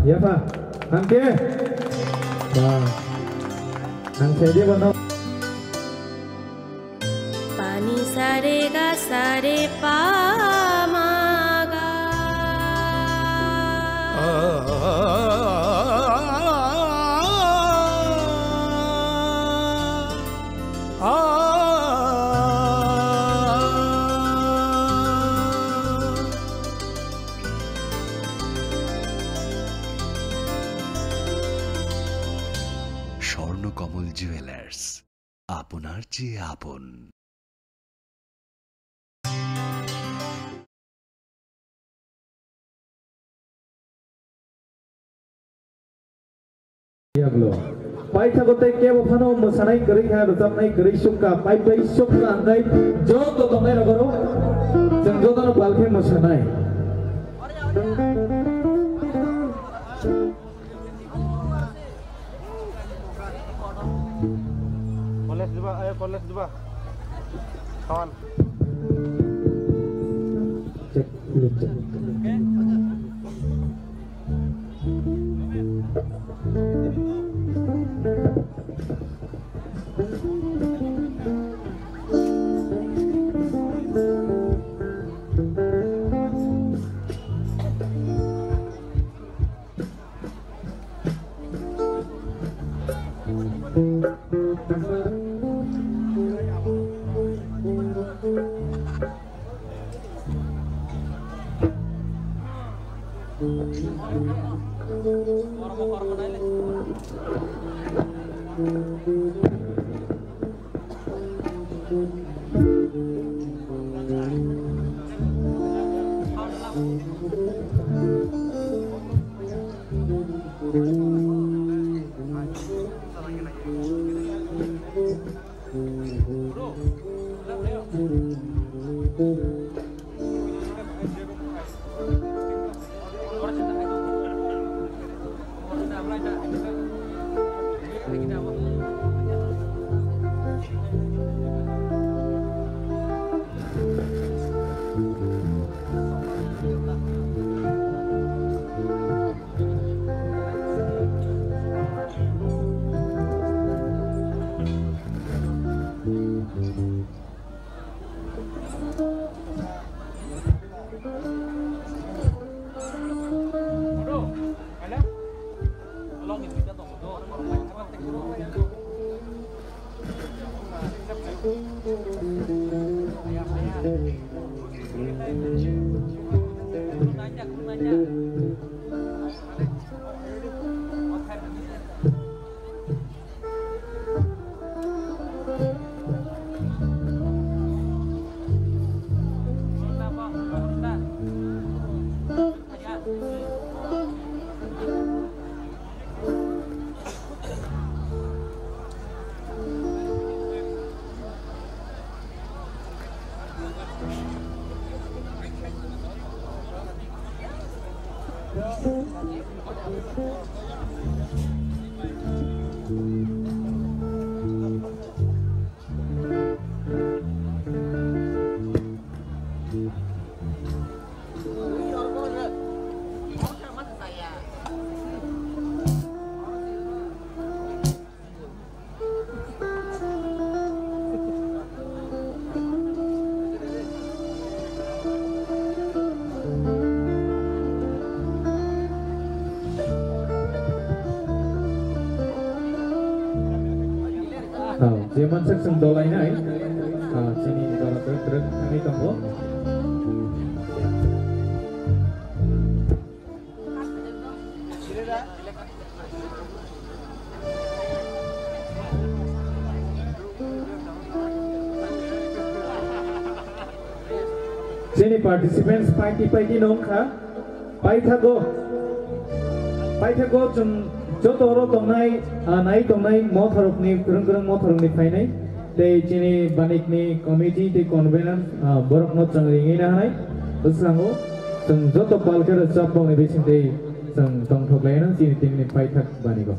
Ya Pak, angke, nah, angke dia mana? Pani sare ga sare pa ma ga. Swarnakamal jewellers আপনার চেয়ে আপন। Paisa gotai ke bofano mosanai kari kha rosamnai kari shukka pai shukka andai jod to tongai ragoro jengjodan balkhe mosanai Koles dua kawan cek. Zaman sekseng dolai nai, sini kalau terus kami tunggu. Sini participants paiti nongkha paithago jum joto ro tongnai nai tongnai motharokni kurang motharokni fainai tei chini banikni committee tei convener borokno changringi na hanai uslango जों joto palkar chapongni bising tei जों tongthoklaina chini timni paithak baniko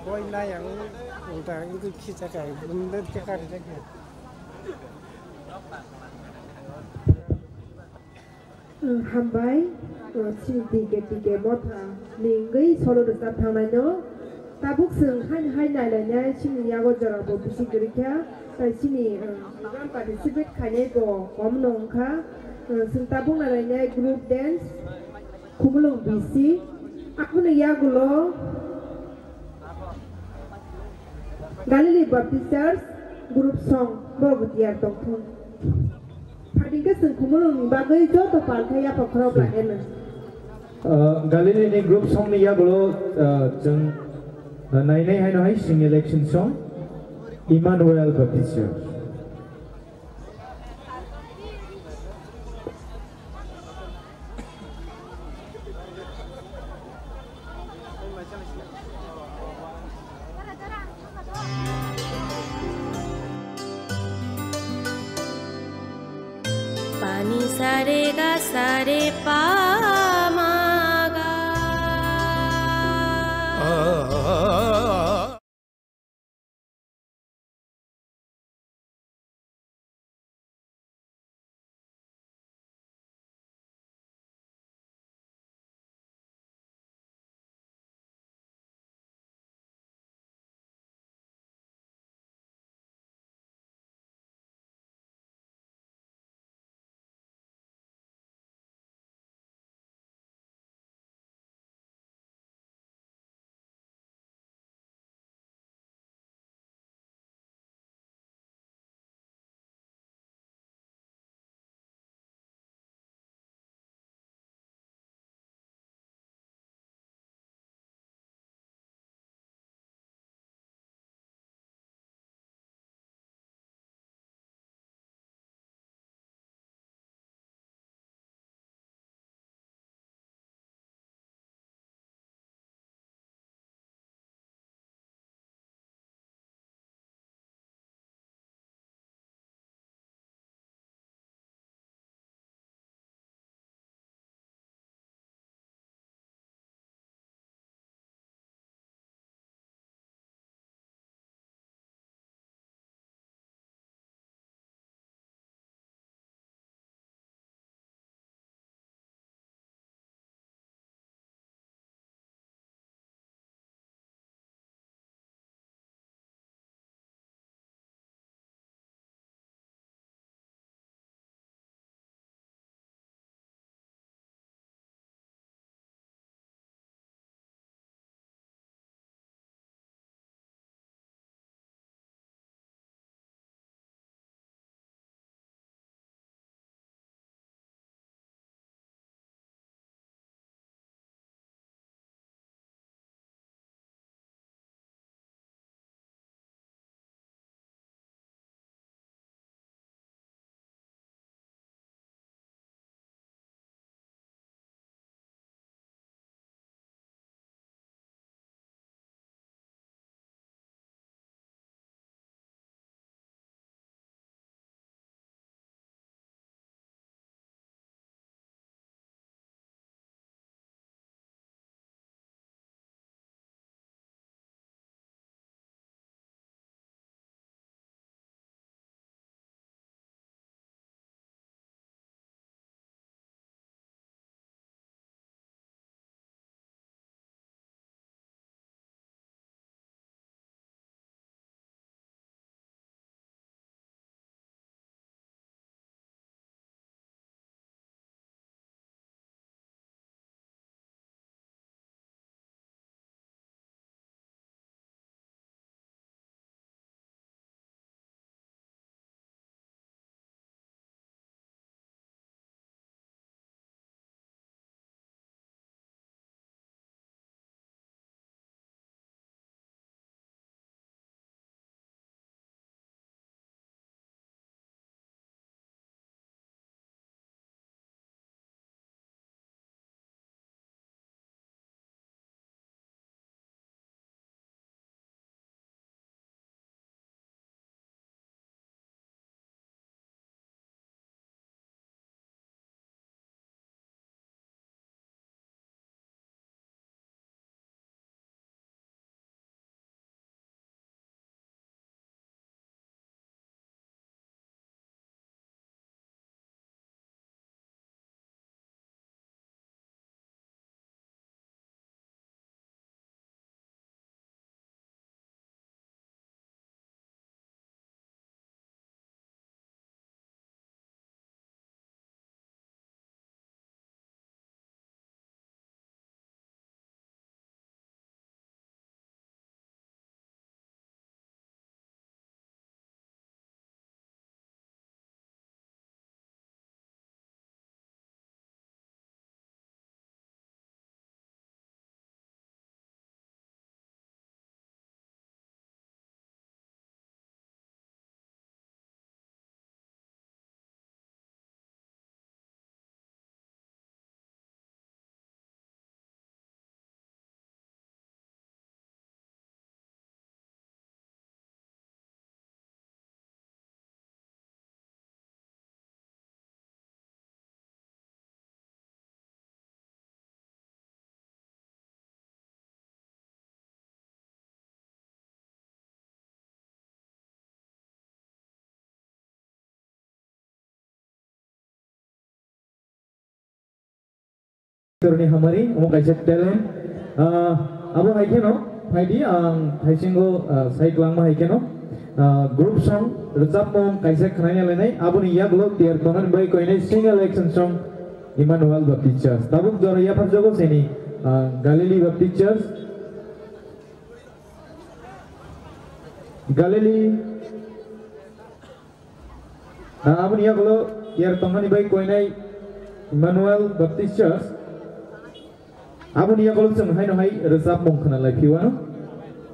Koi na yang utang itu kita kai belum kita kai lagi. Hambai sini tiga mota linggai solo desat thangnai no tabuk seng hai nai lanya sini yago jara bo bisi gerikya tai sini program participate khane go komnong kha seng tabuk nai lanya group dance kumulong bisi aku ne yagulo Galilee Baptisters group song Bogutiar Tongthong Hadingka seng kumulong bagai jo to palkaya pakrop la ena Galilee ni group song ni ya golo jeng nai hai no hai sing election song Emmanuel Baptisters Pani sare ga sare pa ma ga Turni hamari amo kaisa talent abo haikeno haidi ang thaisingo saiklang ma haikeno group song rejab mong kaisa khanai lenai abo ni yaglo tier tonan bai koinai single action song Emmanuel Baptist Church tabuk jora ya parjogo seni Galilee Baptist Church Galilee abo ni yaglo tier tonan bai koinai Emmanuel Baptist Church Abon ia kalau ceng hai no hai rezab mongkana lai piwano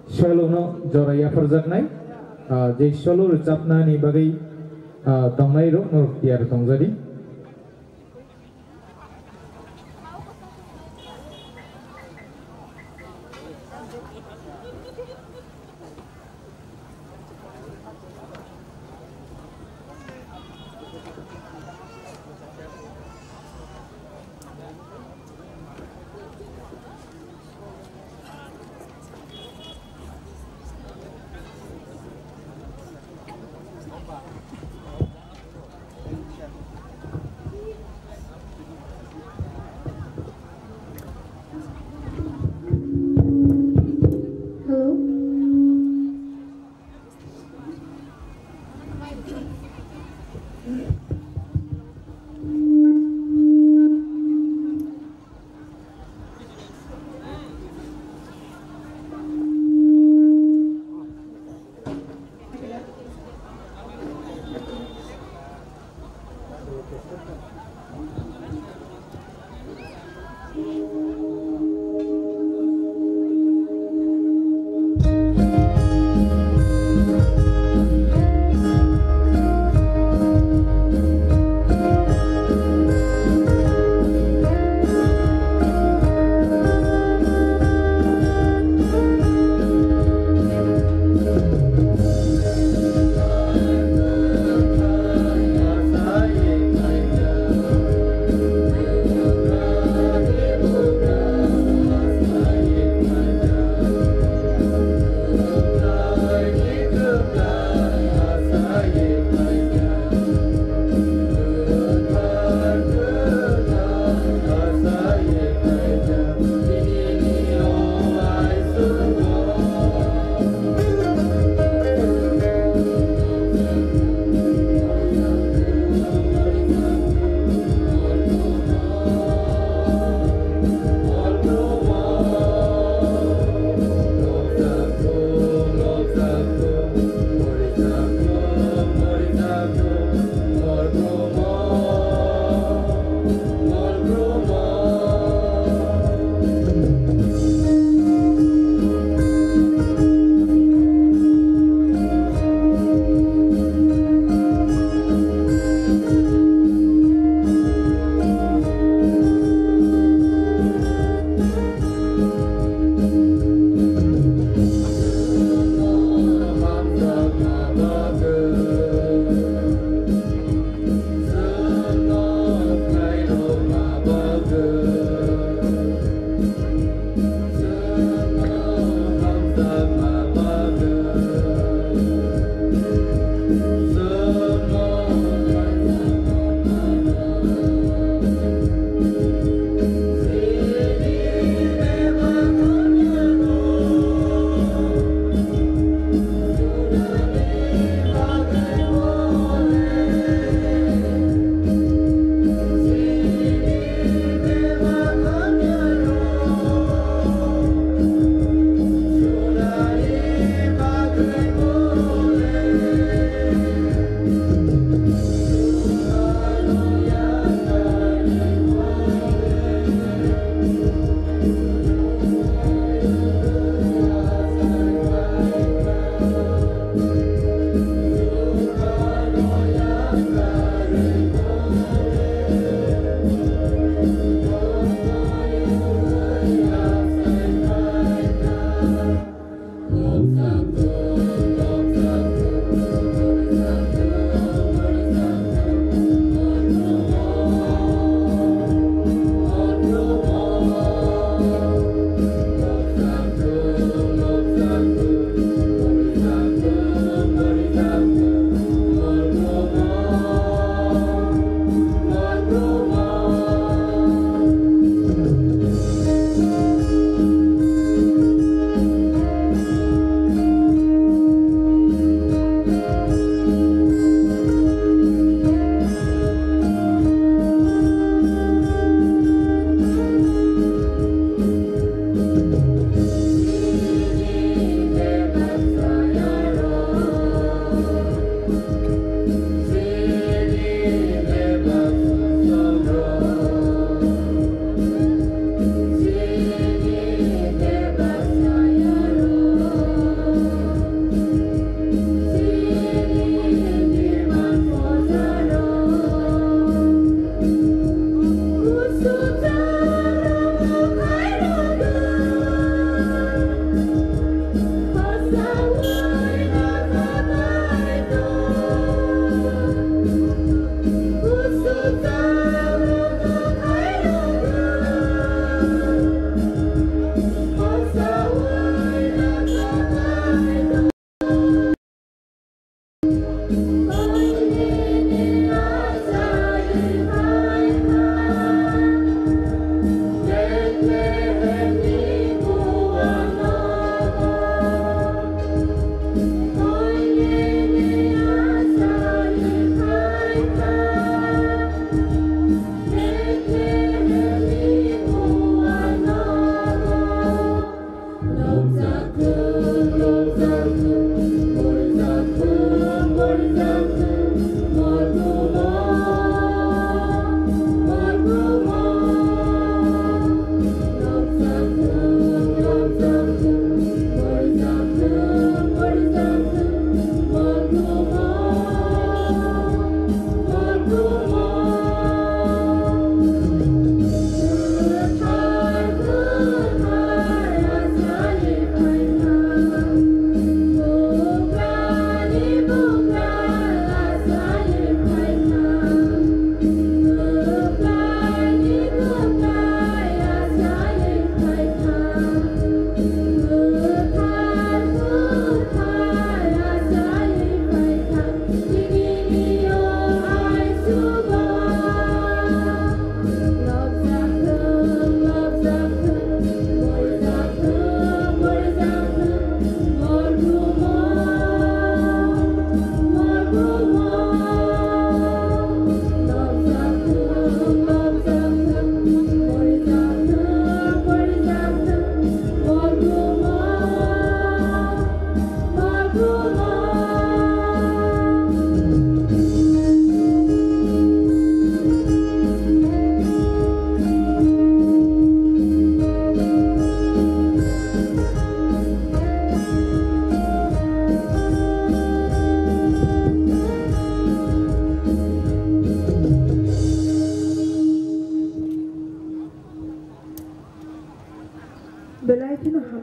solo no joraya perjak nai jai solo rezab na ni bagai tongnai ro no tiar tongjadi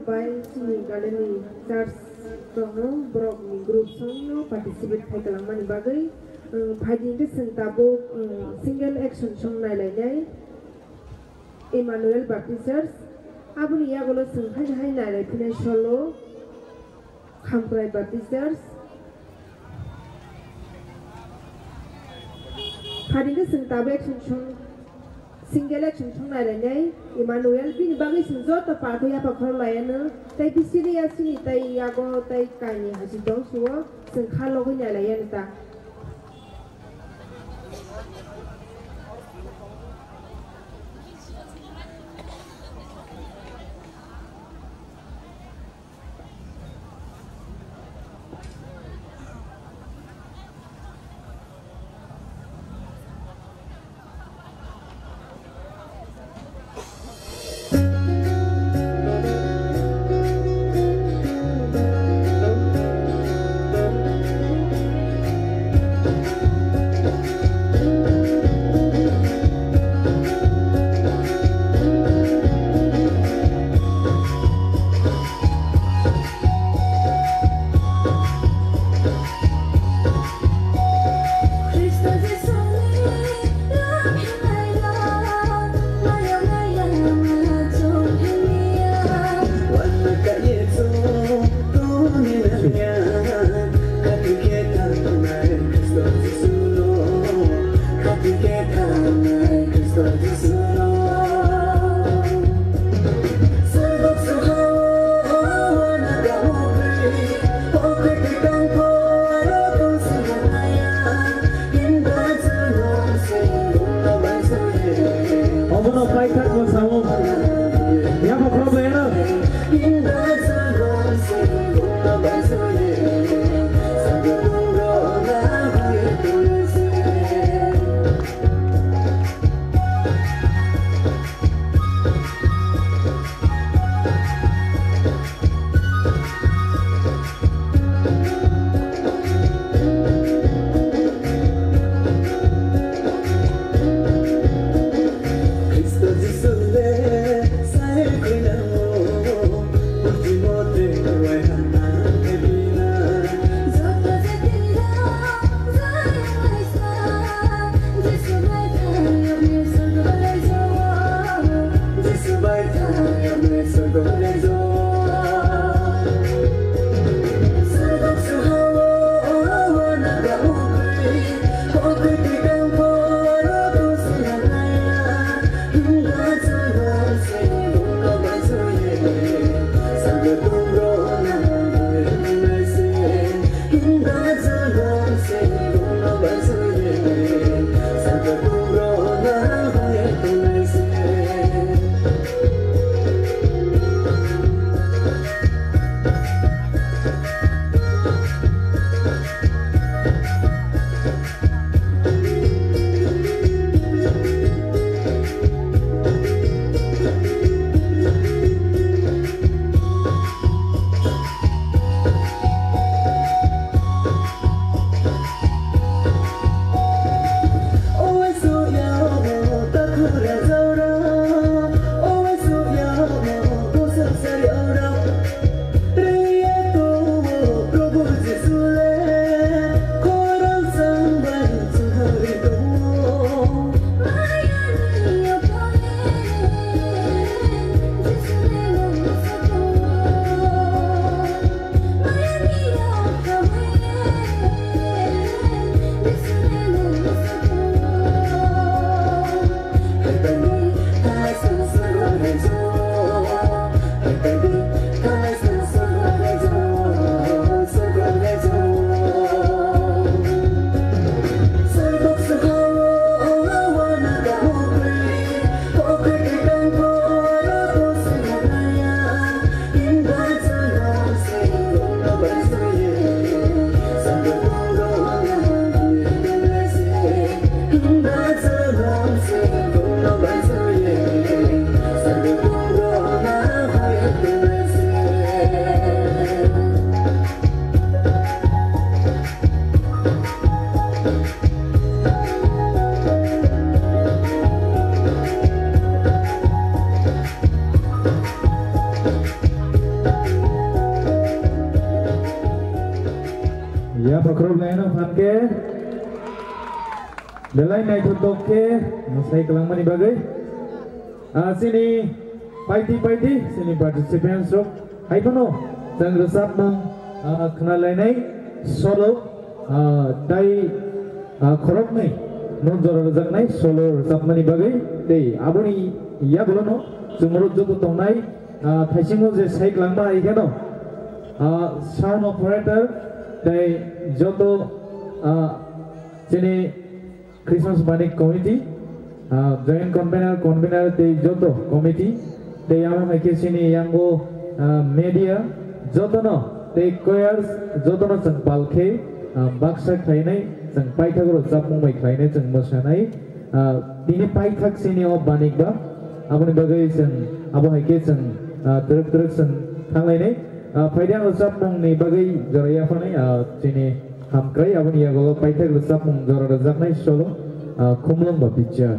hambai sini galeni church rono borok ni group songno participate thai kalamani bagai phajin ke sentabo single action song nailai Emmanuel Baptist Church abuni yagolo sengkhai hai nailai phine solo Khamkrai Baptist Church phajin ke sentabo action song single action song nailai Emmanuel bini bagai sengjo ta parko ya pakhor layana tai bisini ya sini tai yago tai kani hasi dong suo sengkha logo nailai ya ta thanke belai nai thutok ke masai kelangmani bagai sini paiti sini participants rok hai kono jang resap mong khnalai nai solo dai khorok nai non jora rojak nai solo resap mani bagai dei aboni ya bolono jumurut joto tongnai thaisimo je sai kelangma hai keno sound operator dai joto sini Christmas Banik Committee, Joint Convener the Joto Committee, the Yama Makesini Yango Media, Jotono, the Choirs, Jotono and Palke, Baksa Kainai, and Pythagoro Zapumai Kainai and Mosanai, Dini Pythak Sini of Banikba, Abonibagais and Abohakes and Turks and Tanglane, Paidan Zapung Nibagai, Jorayafani, Sini. Hamkai aboni yago paithak resap mung jora rajak nai solo khumlong ba picture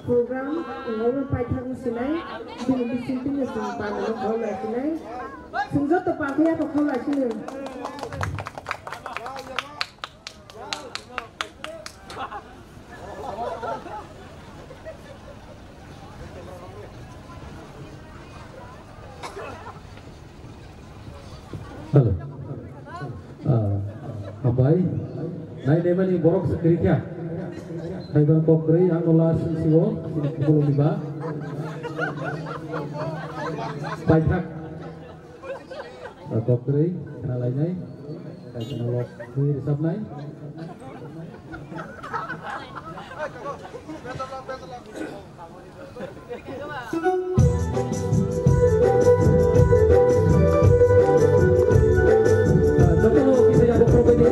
program ngomong paitang sinai di sini ni simpan kau lah sinai sungguh tepat ya kau lah sini halo abai naik depan ni borok sekali kya Haiban Kokri yang nolas siwo belum tiba. Pajak Kokri kenal lainnya, kenal Kokri resap naik. Joko kita yang berprofesi,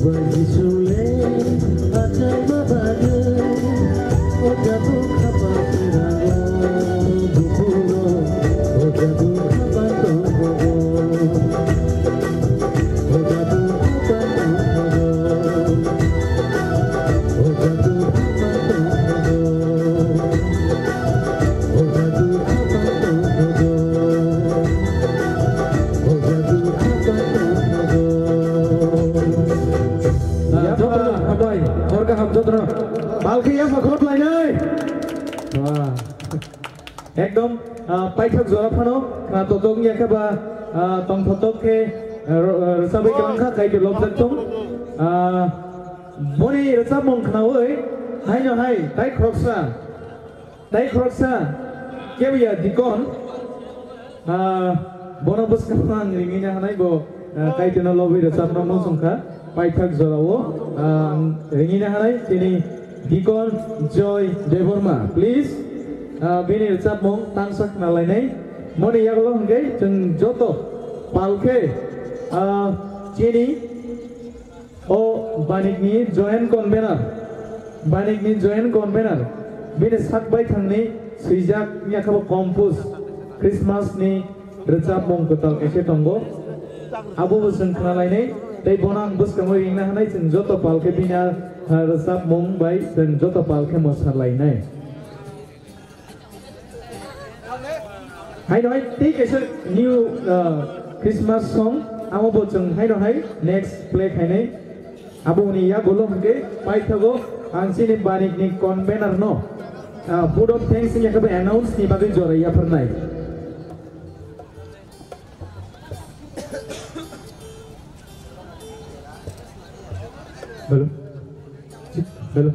bagi sule atai mabade oda bu khaba pirago dupuro oda bu khaba tongo oda bu khaba tongo oda bu khaba tongo oda bu khaba tongo oda bu khaba tongo Orga ham jodro balki ya fakhot lainai wah ekdom paithak jora phano na totong ya ka ba tong thotok ke sabai kelangkha kai ke lobjak tong boni rasa mong khnawai hai no hai tai kroksa kebia dikon bono bus kapang ringina hanai bo kai tena lobi rasa pramo songkha paithak jorao ringina hanai tini dikon joy deborma please bini rasa mong tangsak nalainai moni yaglo hanggai jeng joto palke chini o banikni join convener bini sakbai thangni suijak yakabo compose Christmas ni rasa mong kotal kese tongo abu buseng nalainai tei bonang bus kamu ringna hanai jeng joto palke bina rasa mong bai jeng joto palke mosalai hai noi tik is a new Christmas song amo bo jeng hai no hai next play khaine abu ni ya golong ke pai thago angsini banik ni convener no food of thanks ni akabe announce ni bagai jora ya pernai belum